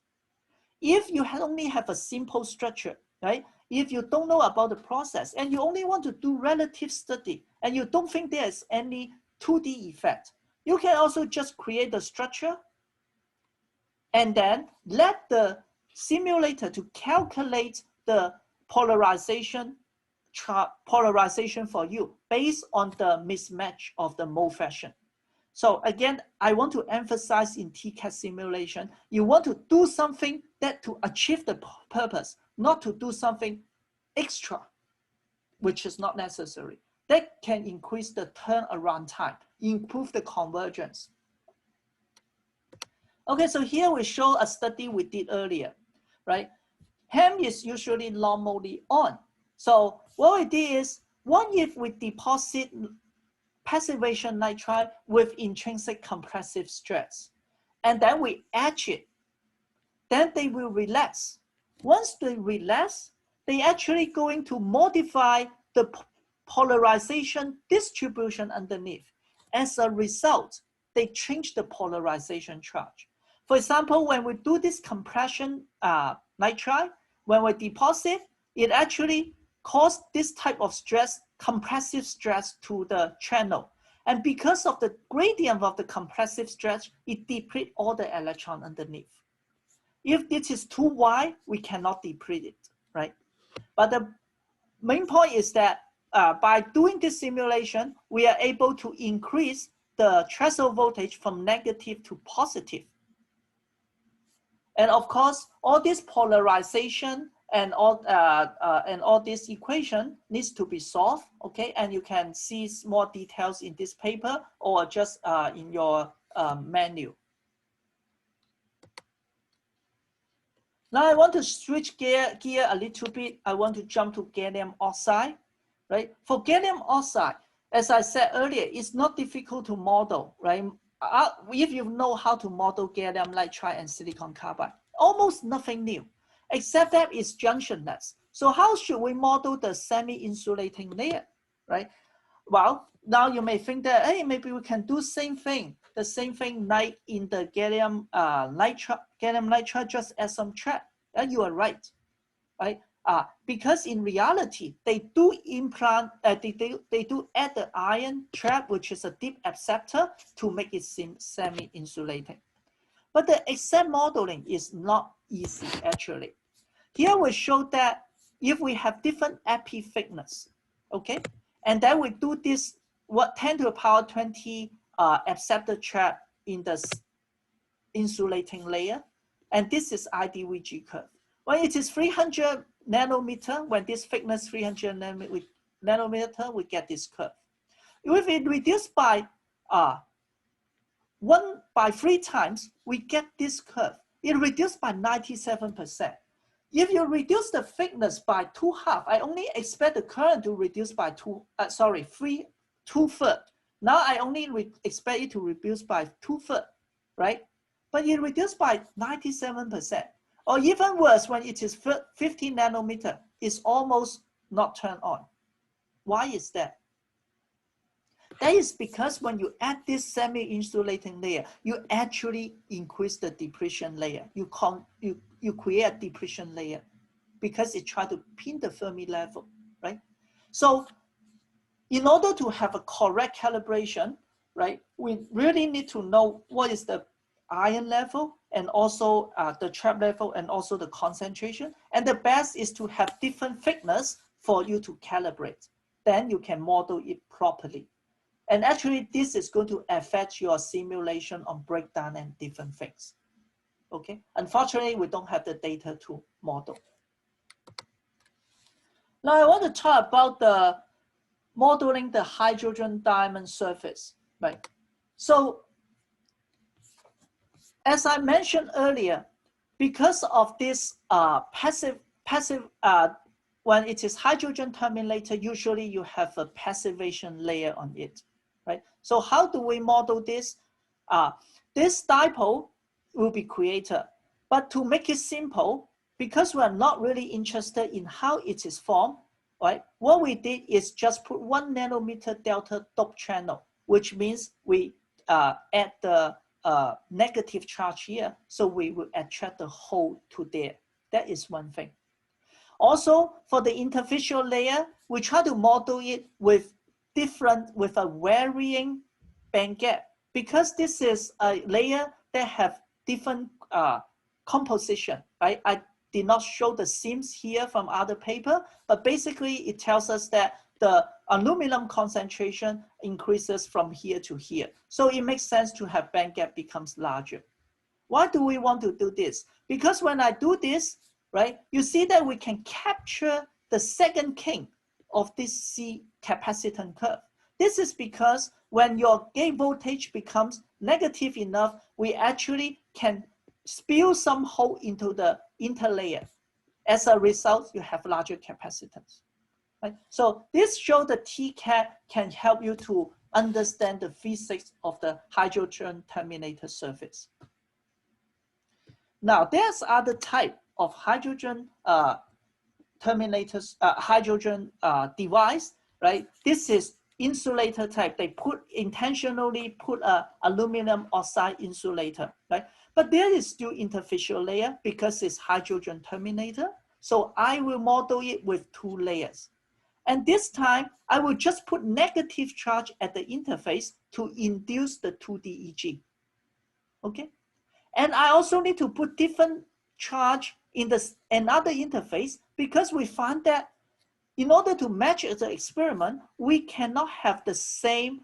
If you only have a simple structure, right? If you don't know about the process and you only want to do relative study and you don't think there's any 2D effect, you can also just create the structure and then let the simulator to calculate the polarization for you based on the mismatch of the mode fashion. So again, I want to emphasize in TCAD simulation, you want to do something that to achieve the purpose, not to do something extra, which is not necessary. That can increase the turnaround time, improve the convergence. Okay, so here we show a study we did earlier, right? HEM is usually normally on. So what we did is, what if we deposit passivation nitride with intrinsic compressive stress, and then we etch it, then they will relax. Once they relax, they actually going to modify the polarization distribution underneath. As a result, they change the polarization charge. For example, when we do this compression nitride, when we deposit, it actually causes this type of stress, compressive stress to the channel. And because of the gradient of the compressive stress, it depletes all the electron underneath. If this is too wide, we cannot deplete it, right? But the main point is that by doing this simulation, we are able to increase the threshold voltage from negative to positive. And of course, all this polarization and all this equation needs to be solved, okay? And you can see more details in this paper or just in your menu. Now I want to switch gear a little bit. I want to jump to gallium oxide, right? For gallium oxide, as I said earlier, it's not difficult to model, right? If you know how to model gallium nitride and silicon carbide, almost nothing new, except that it's junctionless. So how should we model the semi-insulating layer, right? Well, now you may think that, hey, maybe we can do the same thing like in the gallium nitride, just add some trap. And you are right, right? Because in reality, they do implant, they do add the ion trap, which is a deep acceptor, to make it semi-insulating. But the exact modeling is not easy, actually. Here we show that if we have different epi thickness, okay, and then we do this 10 to the power 20 acceptor trap in the insulating layer, and this is IDVG curve. When it is 300 nanometer, when this thickness 300 nanometer, we get this curve. If it reduced by 3 times, we get this curve. It reduced by 97%. If you reduce the thickness by 2/2, I only expect the current to reduce by 2/3. Now I only expect it to reduce by 2/3, right? But it reduced by 97%. Or even worse, when it is 50 nanometer, it's almost not turned on. Why is that? That is because when you add this semi-insulating layer, you actually increase the depletion layer. You create a depletion layer because it tries to pin the Fermi level, right? So in order to have a correct calibration, right, we really need to know what is the ion level and also the trap level and also the concentration. And the best is to have different thickness for you to calibrate. Then you can model it properly. And actually, this is going to affect your simulation on breakdown and different things. Okay. Unfortunately, we don't have the data to model. Now, I want to talk about the modeling the hydrogen diamond surface, right? So, as I mentioned earlier, because of this when it is hydrogen terminator, usually you have a passivation layer on it, right? So how do we model this? This dipole will be created, but to make it simple, because we are not really interested in how it is formed, right? What we did is just put 1 nanometer delta dope channel, which means we add the negative charge here, so we will attract the hole to there. That is one thing. Also, for the interfacial layer, we try to model it with a varying bandgap, because this is a layer that have different composition, right? I did not show the seams here from other paper, but basically it tells us that the aluminum concentration increases from here to here. So it makes sense to have bandgap becomes larger. Why do we want to do this? Because when I do this, right, you see that we can capture the second king of this C capacitance curve. This is because when your gate voltage becomes negative enough, we actually can spill some hole into the interlayer. As a result, you have larger capacitance. Right? So this shows the TCAD can help you to understand the physics of the hydrogen terminator surface. Now, there's other type of hydrogen terminators, hydrogen device, right? This is insulator type, they intentionally put a aluminum oxide insulator, right? But there is still interfacial layer because it's hydrogen terminator. So I will model it with 2 layers. And this time, I will just put negative charge at the interface to induce the 2DEG, okay? And I also need to put different charge in another interface because we found that in order to match the experiment, we cannot have the same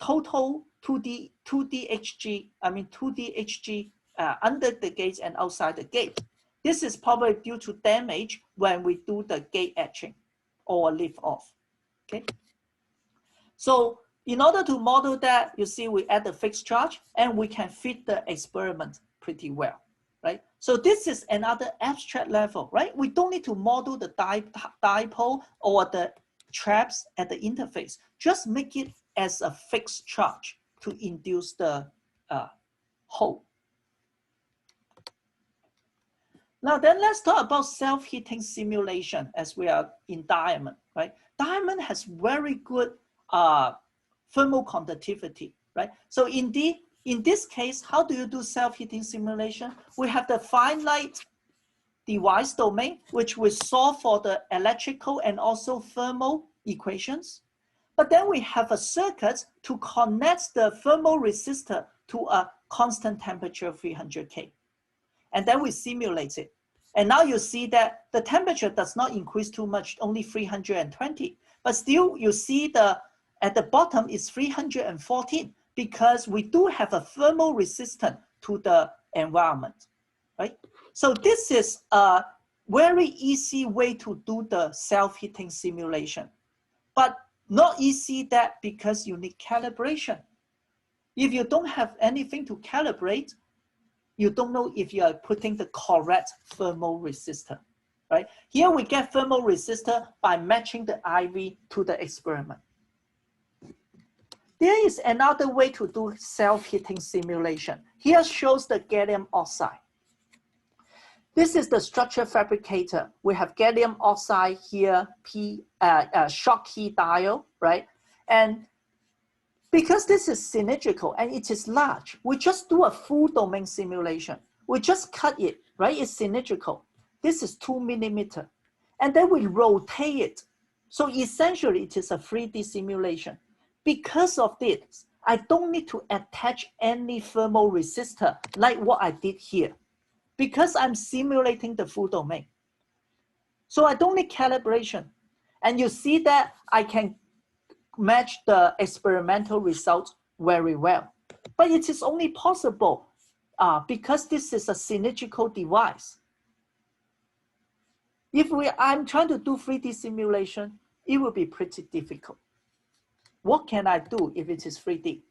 total 2DHG under the gate and outside the gate. This is probably due to damage when we do the gate etching or lift off, okay? So in order to model that, you see we add the fixed charge and we can fit the experiment pretty well, right? So this is another abstract level, right? We don't need to model the dipole or the traps at the interface. Just make it as a fixed charge to induce the hole. Now then let's talk about self-heating simulation as we are in diamond, right? Diamond has very good thermal conductivity, right? So in this case, how do you do self-heating simulation? We have the finite device domain, which we solve for the electrical and also thermal equations. But then we have a circuit to connect the thermal resistor to a constant temperature 300K. And then we simulate it. And now you see that the temperature does not increase too much, only 320. But still, you see at the bottom is 314 because we do have a thermal resistance to the environment, right? So this is a very easy way to do the self-heating simulation, but not easy that because you need calibration. If you don't have anything to calibrate, you don't know if you are putting the correct thermal resistor, right? Here we get thermal resistor by matching the IV to the experiment. There is another way to do self-heating simulation. Here shows the gallium oxide. This is the structure fabricator. We have gallium oxide here, Schottky diode, right? And because this is cylindrical and it is large, we just do a full domain simulation. We just cut it, right? It's cylindrical. This is 2 millimeter. And then we rotate it. So essentially it is a 3D simulation. Because of this, I don't need to attach any thermal resistor like what I did here, because I'm simulating the full domain. So I don't need calibration. And you see that I can match the experimental results very well. But it is only possible because this is a cylindrical device. If I'm trying to do 3D simulation, it will be pretty difficult. What can I do if it is 3D?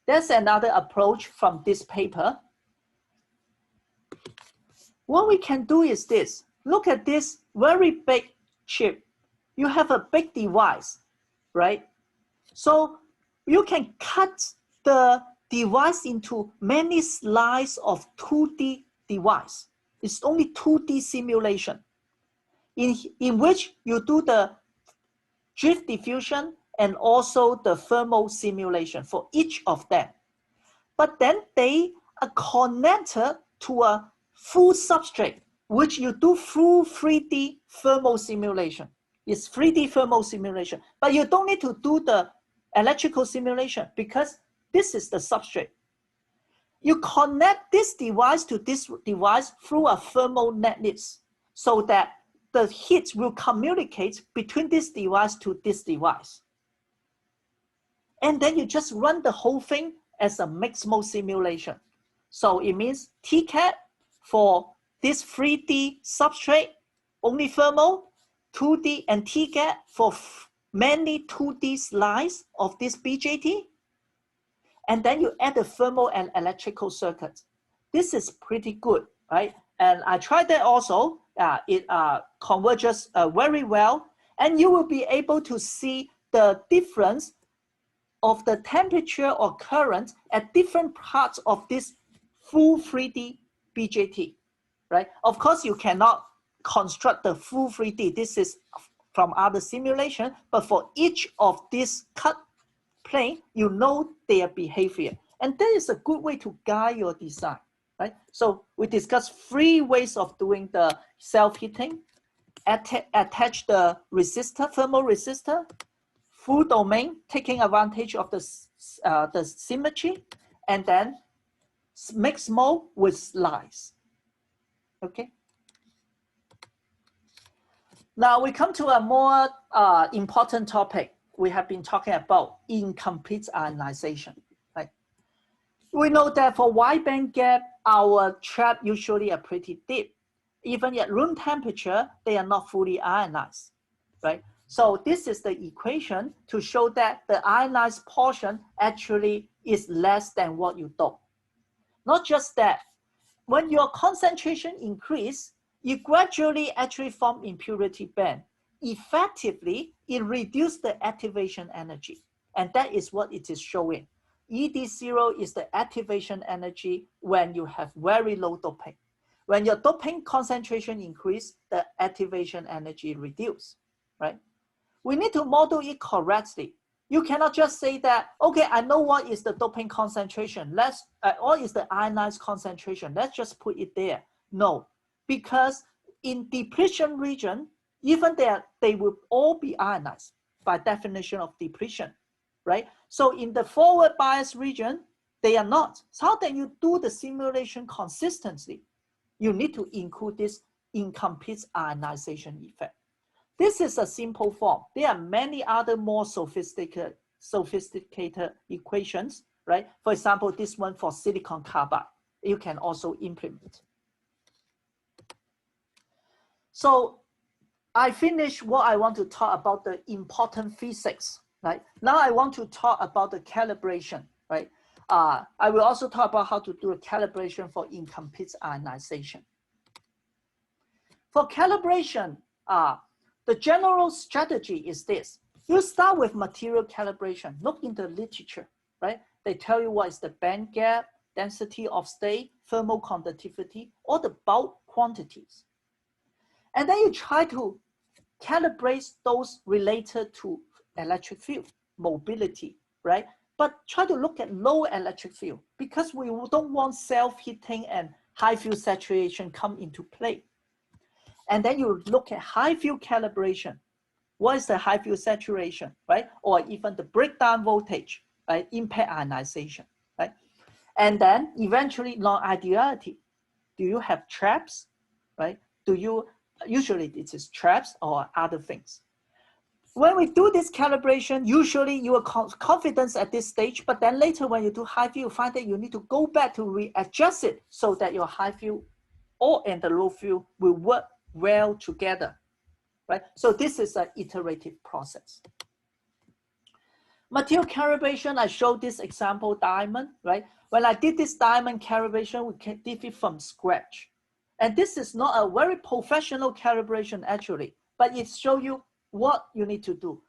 There's another approach from this paper. What we can do is this. Look at this very big chip. You have a big device, right? So you can cut the device into many slices of 2D device. It's only 2D simulation in which you do the drift diffusion and also the thermal simulation for each of them. But then they are connected to a full substrate, which you do full 3D thermal simulation. It's 3D thermal simulation, but you don't need to do the electrical simulation because this is the substrate. You connect this device to this device through a thermal netlist so that the heat will communicate between this device to this device. And then you just run the whole thing as a mixed mode simulation. So it means TCAD for this 3D substrate, only thermal, 2D, and TCAD for many 2D slices of this BJT. And then you add the thermal and electrical circuits. This is pretty good, right? And I tried that also. It converges very well. And you will be able to see the difference of the temperature or current at different parts of this full 3D BJT, right? Of course, you cannot construct the full 3D. This is from other simulation, but for each of these cut plane, you know their behavior. And that is a good way to guide your design, right? So we discussed 3 ways of doing the self-heating: attach the resistor, thermal resistor, full domain, taking advantage of the symmetry, and then mix mode with slice. Okay. Now we come to a more important topic. We have been talking about incomplete ionization. Right? We know that for wide bandgap, our trap usually are pretty deep. Even at room temperature, they are not fully ionized. Right? So this is the equation to show that the ionized portion actually is less than what you thought. Not just that, when your concentration increase, you gradually actually form impurity band. Effectively, it reduces the activation energy. And that is what it is showing. ED0 is the activation energy when you have very low doping. When your doping concentration increase, the activation energy reduce, right? We need to model it correctly. You cannot just say that, okay, I know what is the doping concentration. What is the ionized concentration? Let's just put it there. No, because in depletion region, even they will all be ionized by definition of depletion, right? So in the forward bias region, they are not. So how can you do the simulation consistently? You need to include this incomplete ionization effect. This is a simple form. There are many other more sophisticated equations, right? For example, this one for silicon carbide, you can also implement. So I finished what I want to talk about the important physics, right? Now I want to talk about the calibration, right? I will also talk about how to do a calibration for incomplete ionization. For calibration, the general strategy is this. You start with material calibration. Look in the literature, right? They tell you what is the band gap, density of state, thermal conductivity, all the bulk quantities. And then you try to calibrate those related to electric field, mobility, right? But try to look at low electric field because we don't want self-heating and high field saturation come into play. And then you look at high field calibration. What is the high field saturation, right? Or even the breakdown voltage, right? Impact ionization, right? And then eventually non-ideality. Do you have traps, right? Usually it is traps or other things. When we do this calibration, usually you are confident at this stage, but then later when you do high field, you find that you need to go back to readjust it so that your high field and the low field will work well together, right? So this is an iterative process. Material calibration, I showed this example diamond, right? When I did this diamond calibration, we did it from scratch. And this is not a very professional calibration actually, but it shows you what you need to do.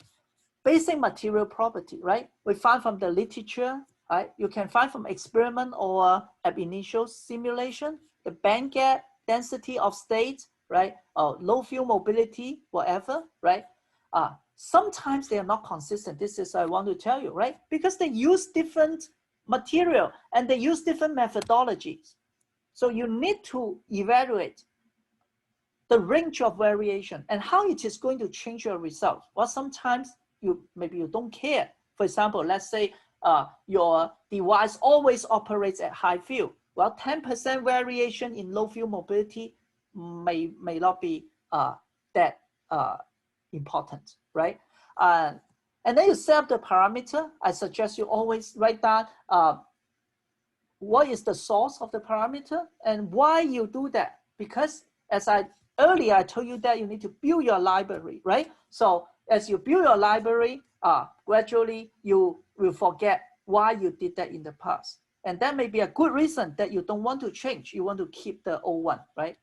Basic material property, right? We find from the literature, right? You can find from experiment or ab initio simulation, the band gap, density of state, right? Low field mobility, whatever, right? Sometimes they are not consistent. This is I want to tell you, right? Because they use different material and they use different methodologies. So you need to evaluate the range of variation and how it is going to change your result. Well, sometimes maybe you don't care. For example, let's say your device always operates at high field. Well, 10% variation in low field mobility may not be that important, right? And then you set up the parameter. I suggest you always write down what is the source of the parameter and why you do that. Because as earlier I told you that you need to build your library, right? So as you build your library, gradually you will forget why you did that in the past. And that may be a good reason that you don't want to change. You want to keep the old one, right?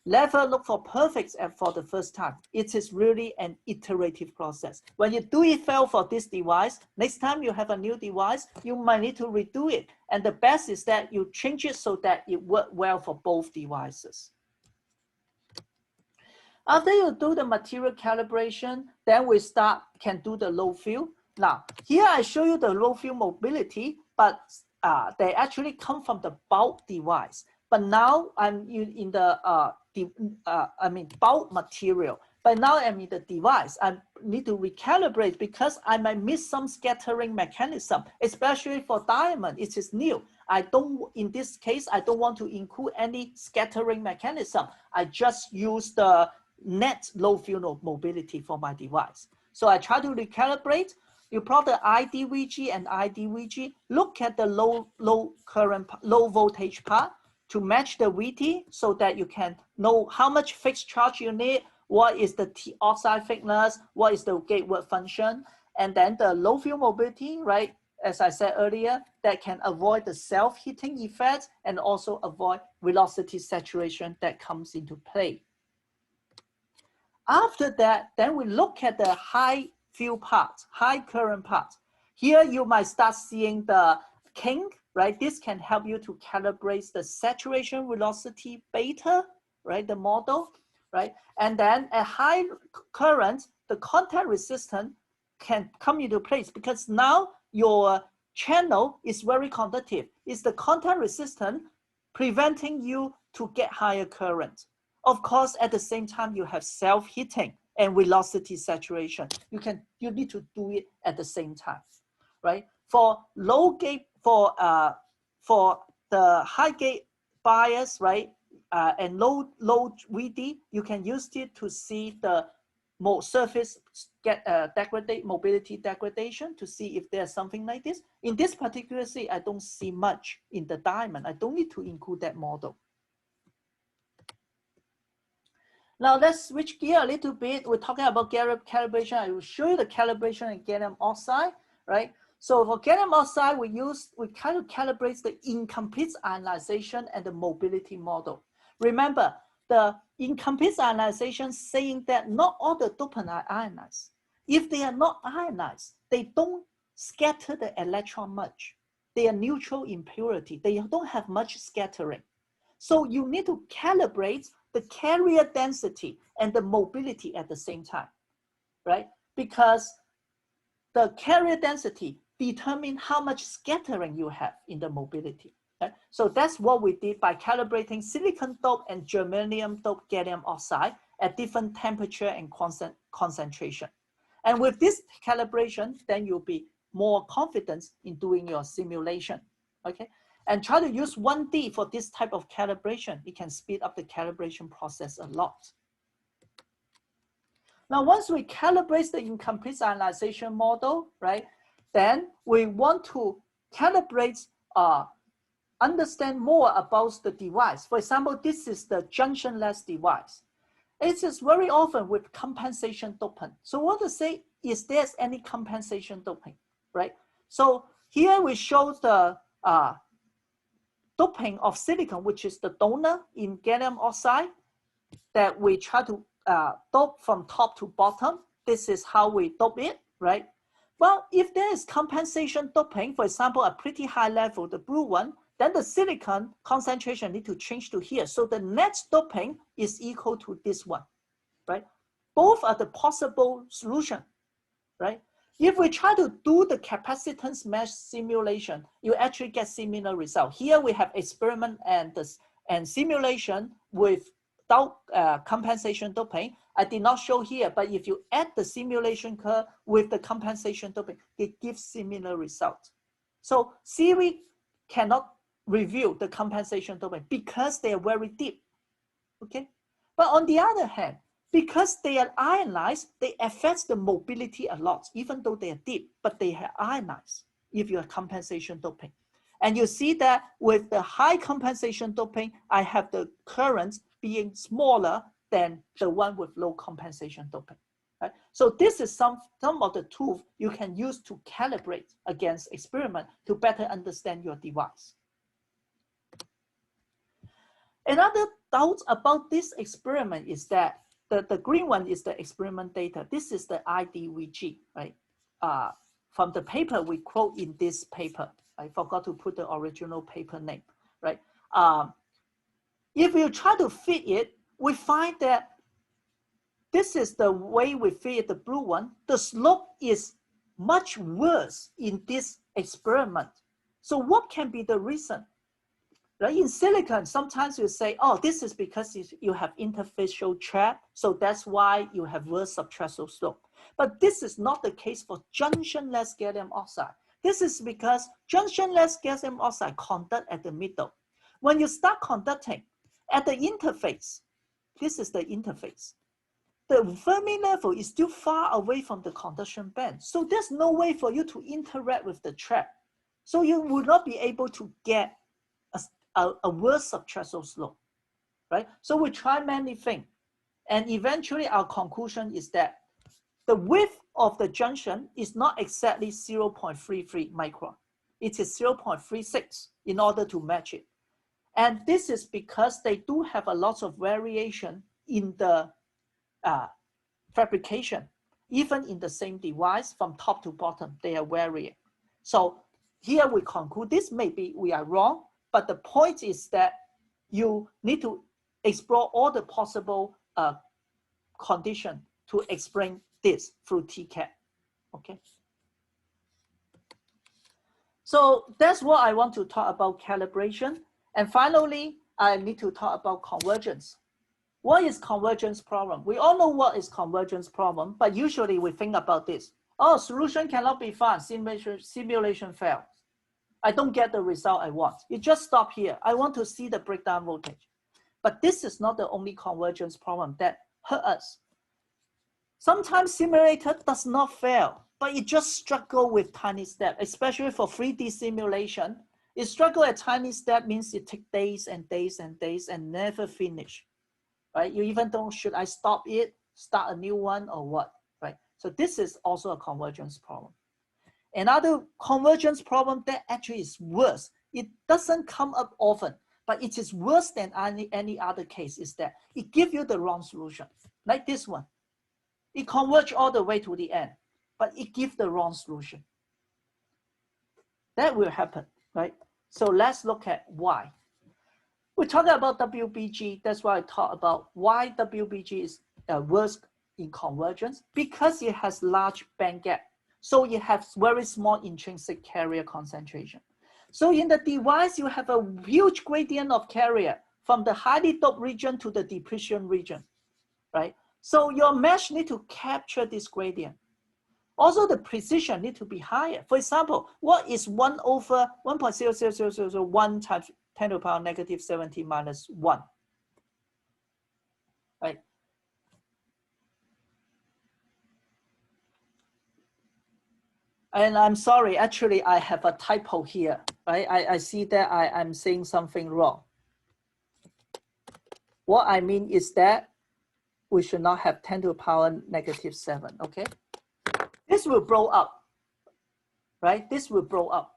Never look for perfects for the first time. It is really an iterative process. When you do it well for this device, next time you have a new device, you might need to redo it. And the best is that you change it so that it works well for both devices. After you do the material calibration, then we can do the low field. Now, here I show you the low field mobility, but they actually come from the bulk device. But now I'm in the bulk material. But now I'm in the device. I need to recalibrate because I might miss some scattering mechanism, especially for diamond. It is new. In this case, I don't want to include any scattering mechanism. I just use the net low field mobility for my device. So I try to recalibrate. You plot the IDVG and IDVG. Look at the low current, low voltage part to match the VT so that you can know how much fixed charge you need, what is the oxide thickness, what is the gate work function, and then the low field mobility, right? As I said earlier, that can avoid the self-heating effect and also avoid velocity saturation that comes into play. After that, then we look at the high field part, high current part. Here you might start seeing the kink, right? This can help you to calibrate the saturation velocity beta, right? The model, right? And then at high current, the contact resistance can come into place because now your channel is very conductive. It's the contact resistance preventing you to get higher current. Of course, at the same time, you have self-heating and velocity saturation. You need to do it at the same time, right? For low gate, for the high gate bias, right, and low VD, you can use it to see the surface mobility degradation to see if there's something like this. In this particular case, I don't see much in the diamond. I don't need to include that model. Now let's switch gear a little bit. We're talking about calibration. I will show you the calibration in gallium oxide, right? So for gallium oxide, we kind of calibrate the incomplete ionization and the mobility model. Remember, the incomplete ionization saying that not all the dopants are ionized. If they are not ionized, they don't scatter the electron much. They are neutral impurity. They don't have much scattering. So you need to calibrate the carrier density and the mobility at the same time, right? Because the carrier density determines how much scattering you have in the mobility. Right? So that's what we did by calibrating silicon dope and germanium dope gallium oxide at different temperature and concentration. And with this calibration, then you'll be more confident in doing your simulation, okay? And try to use 1D for this type of calibration. It can speed up the calibration process a lot. Now, once we calibrate the incomplete ionization model, right, then we want to calibrate, understand more about the device. For example, this is the junctionless device. It is very often with compensation doping. So what to say is there's any compensation doping, right? So here we show the doping of silicon, which is the donor in gallium oxide, that we try to dope from top to bottom. This is how we dope it, right? Well, if there is compensation doping, for example, a pretty high level, the blue one, then the silicon concentration need to change to here. So the net doping is equal to this one, right? Both are the possible solution, right? If we try to do the capacitance mesh simulation, you actually get similar result. Here we have experiment and simulation without compensation doping. I did not show here, but if you add the simulation curve with the compensation doping, it gives similar results. So theory cannot review the compensation doping because they are very deep, okay? But on the other hand, because they are ionized, they affect the mobility a lot, even though they are deep, but they are ionized if you have compensation doping. And you see that with the high compensation doping, I have the currents being smaller than the one with low compensation doping. Right? So this is some of the tools you can use to calibrate against experiment to better understand your device. Another doubt about this experiment is that the green one is the experiment data. This is the IDVG, right? From the paper we quote in this paper. I forgot to put the original paper name, right? If you try to fit it, we find that this is the way we fit the blue one. The slope is much worse in this experiment. So what can be the reason? Right? In silicon, sometimes you say, oh, this is because you have interfacial trap, so that's why you have worse subthreshold slope. But this is not the case for junctionless gallium oxide. This is because junctionless gallium oxide conduct at the middle. When you start conducting at the interface, this is the interface. The Fermi level is still far away from the conduction band. So there's no way for you to interact with the trap. So you will not be able to get a worse subthreshold slope, right? So we try many things. And eventually our conclusion is that the width of the junction is not exactly 0.33 micron. It is 0.36 in order to match it. And this is because they do have a lot of variation in the fabrication. Even in the same device, from top to bottom, they are varying. So here we conclude this, maybe we are wrong, but the point is that you need to explore all the possible conditions to explain this through TCAD, okay? So that's what I want to talk about calibration. And finally, I need to talk about convergence. What is convergence problem? We all know what is convergence problem, but usually we think about this. Oh, solution cannot be found, simulation fails. I don't get the result I want. You just stop here. I want to see the breakdown voltage. But this is not the only convergence problem that hurt us. Sometimes simulator does not fail, but it just struggle with tiny step, especially for 3D simulation. It struggle at tiny step means it takes days and days and days and never finish, right? You even don't, should I stop it, start a new one or what, right? So this is also a convergence problem. Another convergence problem that actually is worse, it doesn't come up often, but it is worse than any other case, is that it gives you the wrong solution, like this one. It converges all the way to the end, but it gives the wrong solution. That will happen, right? So let's look at why. We talk about WBG, that's why I talk about why WBG is worse in convergence, because it has large band gap. So it has very small intrinsic carrier concentration. So in the device, you have a huge gradient of carrier from the highly doped region to the depletion region, right? So your mesh need to capture this gradient. Also, the precision need to be higher. For example, what is 1 over 1.00001 times 10 to the power negative 17 minus 1, right? And I'm sorry, actually, I have a typo here, right? I see that I'm saying something wrong. What I mean is that we should not have 10 to the power negative 7, okay? This will blow up, right? This will blow up,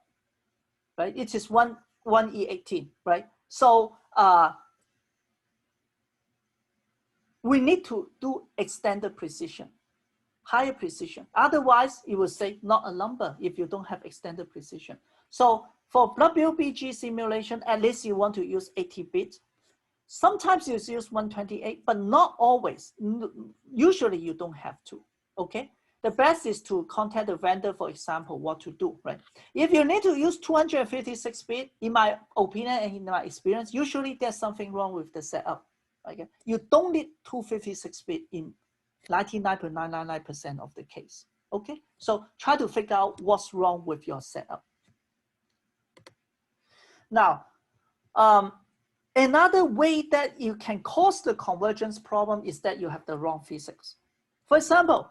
right? It is 1E18, right? So we need to do extended precision, higher precision. Otherwise, it will say not a number if you don't have extended precision. So for WBG simulation, at least you want to use 80 bits. Sometimes you use 128, but not always. Usually you don't have to, okay? The best is to contact the vendor, for example, what to do, right? If you need to use 256 bit, in my opinion and in my experience, usually there's something wrong with the setup, okay? You don't need 256 bit in 99.999% of the case, okay? So try to figure out what's wrong with your setup. Now, another way that you can cause the convergence problem is that you have the wrong physics. For example,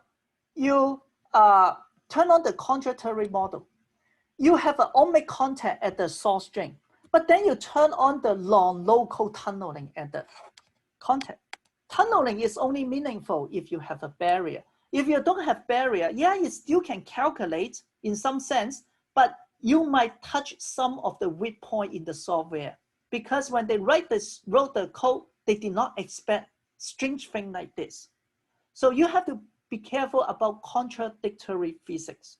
you turn on the contradictory model. You have an ohmic contact at the source drain, but then you turn on the non-local tunneling at the contact. Tunneling is only meaningful if you have a barrier. If you don't have barrier, yeah, you still can calculate in some sense, but you might touch some of the weak point in the software, because when they wrote the code, they did not expect strange thing like this. So you have to be careful about contradictory physics.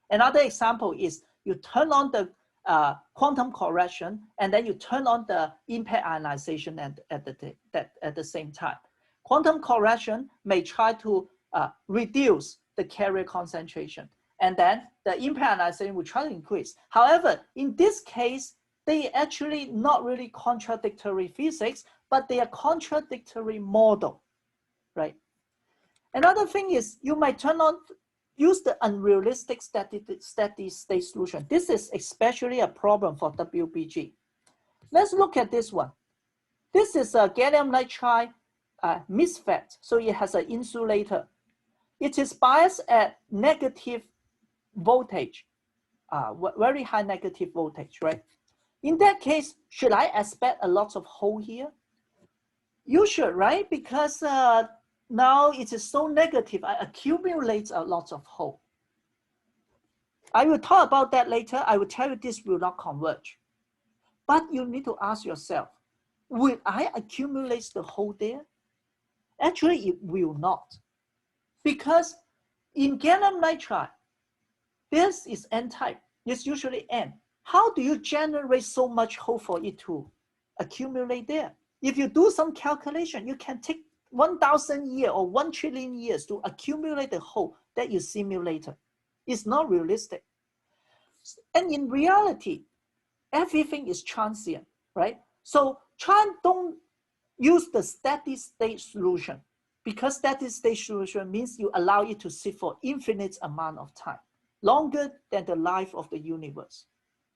Another example is you turn on the quantum correction, and then you turn on the impact ionization at the same time. Quantum correction may try to reduce the carrier concentration, and then the impact ionization will try to increase. However, in this case, they actually not really contradictory physics, but they are contradictory model, right? Another thing is you might use the unrealistic steady state solution. This is especially a problem for WBG. Let's look at this one. This is a gallium nitride MOSFET, so it has an insulator. It is biased at negative voltage, very high negative voltage, right? In that case, should I expect a lot of hole here? You should, right? Because now it is so negative, I accumulate a lot of hole. I will talk about that later. I will tell you this will not converge. But you need to ask yourself, will I accumulate the hole there? Actually, it will not. Because in gallium nitride, this is N-type. It's usually N. How do you generate so much hole for it to accumulate there? If you do some calculation, you can take 1,000 years or 1 trillion years to accumulate the hole that you simulated. It's not realistic. And in reality, everything is transient, right? So don't use the steady state solution, because steady state solution means you allow it to sit for infinite amount of time, longer than the life of the universe.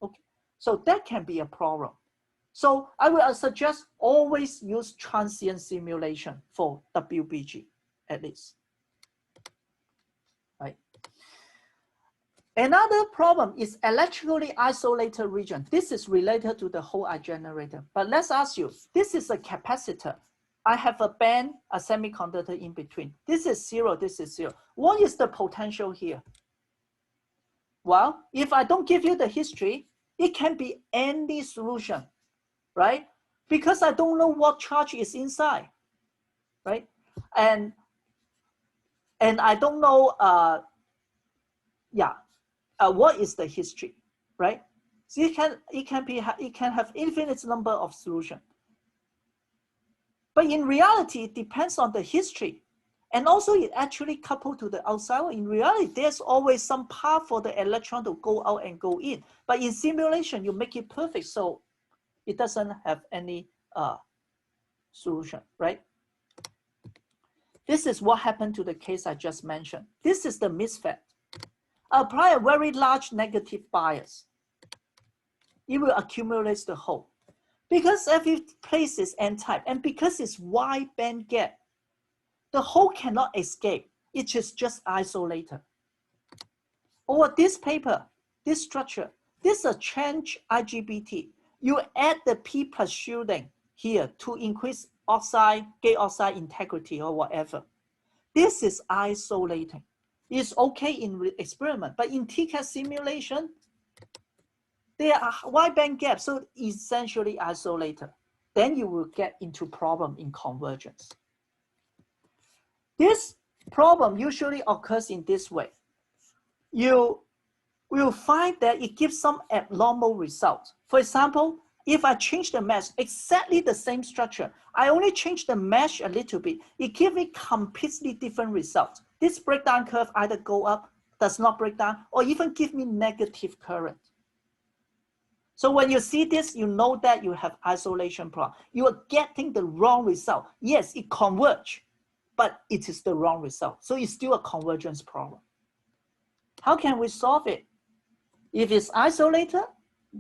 Okay, so that can be a problem. So I will suggest always use transient simulation for WBG at least, right? Another problem is electrically isolated region. This is related to the hole I generated. But let's ask you, this is a capacitor. I have a band, a semiconductor in between. This is 0, this is 0. What is the potential here? Well, if I don't give you the history, it can be any solution, right? Because I don't know what charge is inside, right? And I don't know, what is the history, right? So it can have infinite number of solutions. But in reality, it depends on the history. And also it actually coupled to the outside. In reality, there's always some path for the electron to go out and go in. But in simulation, you make it perfect, so it doesn't have any solution, right? This is what happened to the case I just mentioned. This is the MOSFET. Apply a very large negative bias. It will accumulate the hole. Because every place is N-type, and because it's wide band gap, the hole cannot escape. It is just isolated. Or this paper, this structure, this is a change IGBT. You add the P plus shielding here to increase oxide, gate oxide integrity or whatever. This is isolating. It's okay in experiment, but in TCAD simulation, they are wide band gap, so essentially isolated. Then you will get into problem in convergence. This problem usually occurs in this way. You will find that it gives some abnormal results. For example, if I change the mesh, exactly the same structure, I only change the mesh a little bit, it gives me completely different results. This breakdown curve either go up, does not break down, or even give me negative current. So when you see this, you know that you have isolation problem. You are getting the wrong result. Yes, it converges, but it is the wrong result. So it's still a convergence problem. How can we solve it? If it's isolated,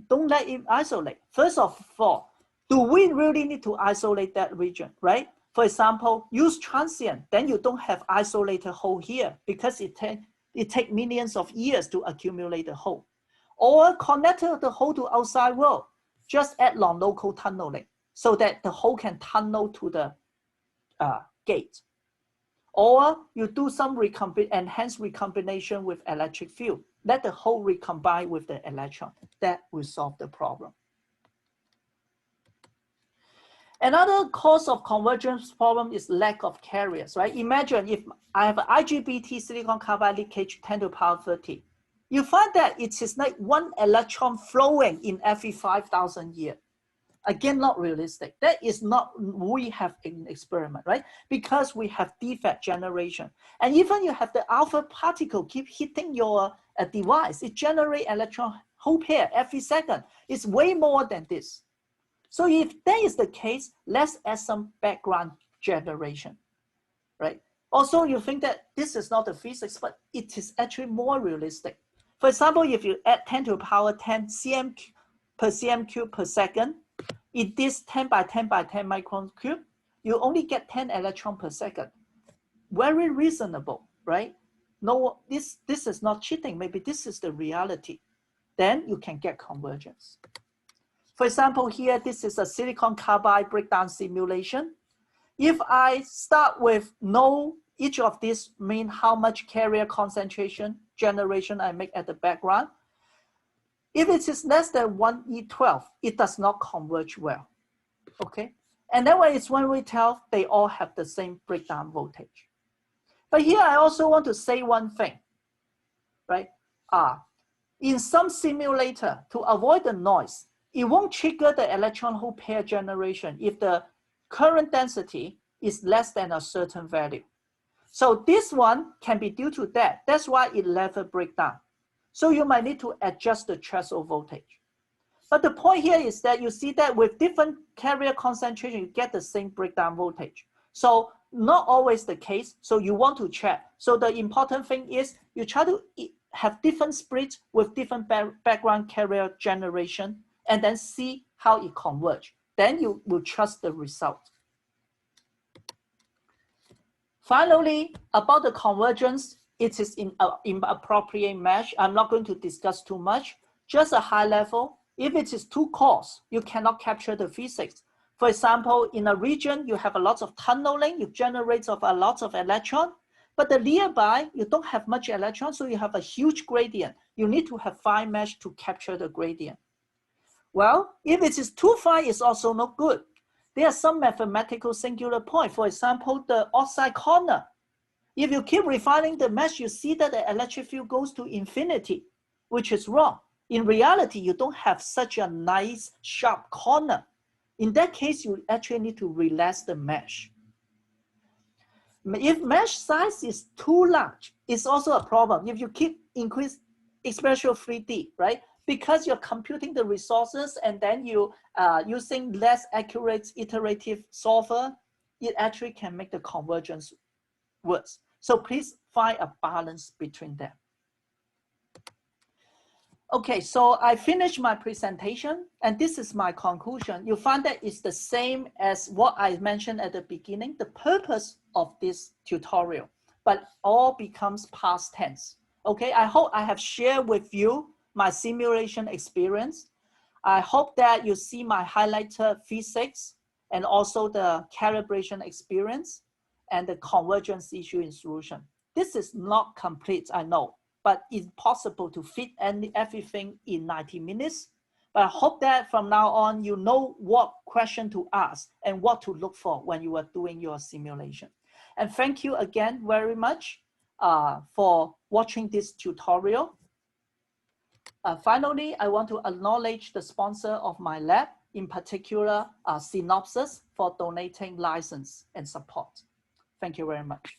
don't let it isolate. First of all, do we really need to isolate that region, right? For example, use transient, then you don't have isolated hole here because it takes millions of years to accumulate the hole. Or connect the hole to outside world, just add non-local tunneling so that the hole can tunnel to the gate. Or you do some enhanced recombination with electric field. Let the hole recombine with the electron. That will solve the problem. Another cause of convergence problem is lack of carriers, right? Imagine if I have an IGBT silicon carbide leakage 10 to the power 30. You find that it is like 1 electron flowing in every 5,000 years. Again, not realistic. That is not we have an experiment, right? Because we have defect generation. And even you have the alpha particle keep hitting your device, it generates electron hole pair every second. It's way more than this. So if that is the case, let's add some background generation, right? Also, you think that this is not the physics, but it is actually more realistic. For example, if you add 10 to the power 10 cm per cm cube per second, in this 10 by 10 by 10 micron cube, you only get 10 electrons per second. Very reasonable, right? No, this is not cheating. Maybe this is the reality. Then you can get convergence. For example, here, this is a silicon carbide breakdown simulation. If I start with no, each of these mean how much carrier concentration generation I make at the background. If it is less than 1E12, it does not converge well, okay? And then when it's 1E12, they all have the same breakdown voltage. But here I also want to say one thing, right? In some simulator, to avoid the noise, it won't trigger the electron hole pair generation if the current density is less than a certain value. So this one can be due to that. That's why it never breaks down. So you might need to adjust the threshold voltage. But the point here is that you see that with different carrier concentration, you get the same breakdown voltage. So not always the case. So you want to check. So the important thing is you try to have different splits with different background carrier generation and then see how it converges. Then you will trust the result. Finally, about the convergence, it is in inappropriate mesh. I'm not going to discuss too much, just a high level. If it is too coarse, you cannot capture the physics. For example, in a region, you have a lot of tunneling, you generate a lot of electron, but the nearby, you don't have much electron, so you have a huge gradient. You need to have fine mesh to capture the gradient. Well, if it is too fine, it's also not good. There are some mathematical singular point. For example, the oxide corner. If you keep refining the mesh, you see that the electric field goes to infinity, which is wrong. In reality, you don't have such a nice, sharp corner. In that case, you actually need to relax the mesh. If mesh size is too large, it's also a problem. If you keep increase exponential 3D, right? Because you're computing the resources and then you using less accurate iterative solver, it actually can make the convergence worse. So please find a balance between them. Okay, so I finished my presentation and this is my conclusion. You find that it's the same as what I mentioned at the beginning, the purpose of this tutorial, but all becomes past tense. Okay, I hope I have shared with you my simulation experience. I hope that you see my highlighted physics and also the calibration experience and the convergence issue in solution. This is not complete, I know, but it's possible to fit everything in 90 minutes. But I hope that from now on, you know what question to ask and what to look for when you are doing your simulation. And thank you again very much for watching this tutorial. Finally, I want to acknowledge the sponsor of my lab, in particular, Synopsys, for donating license and support. Thank you very much.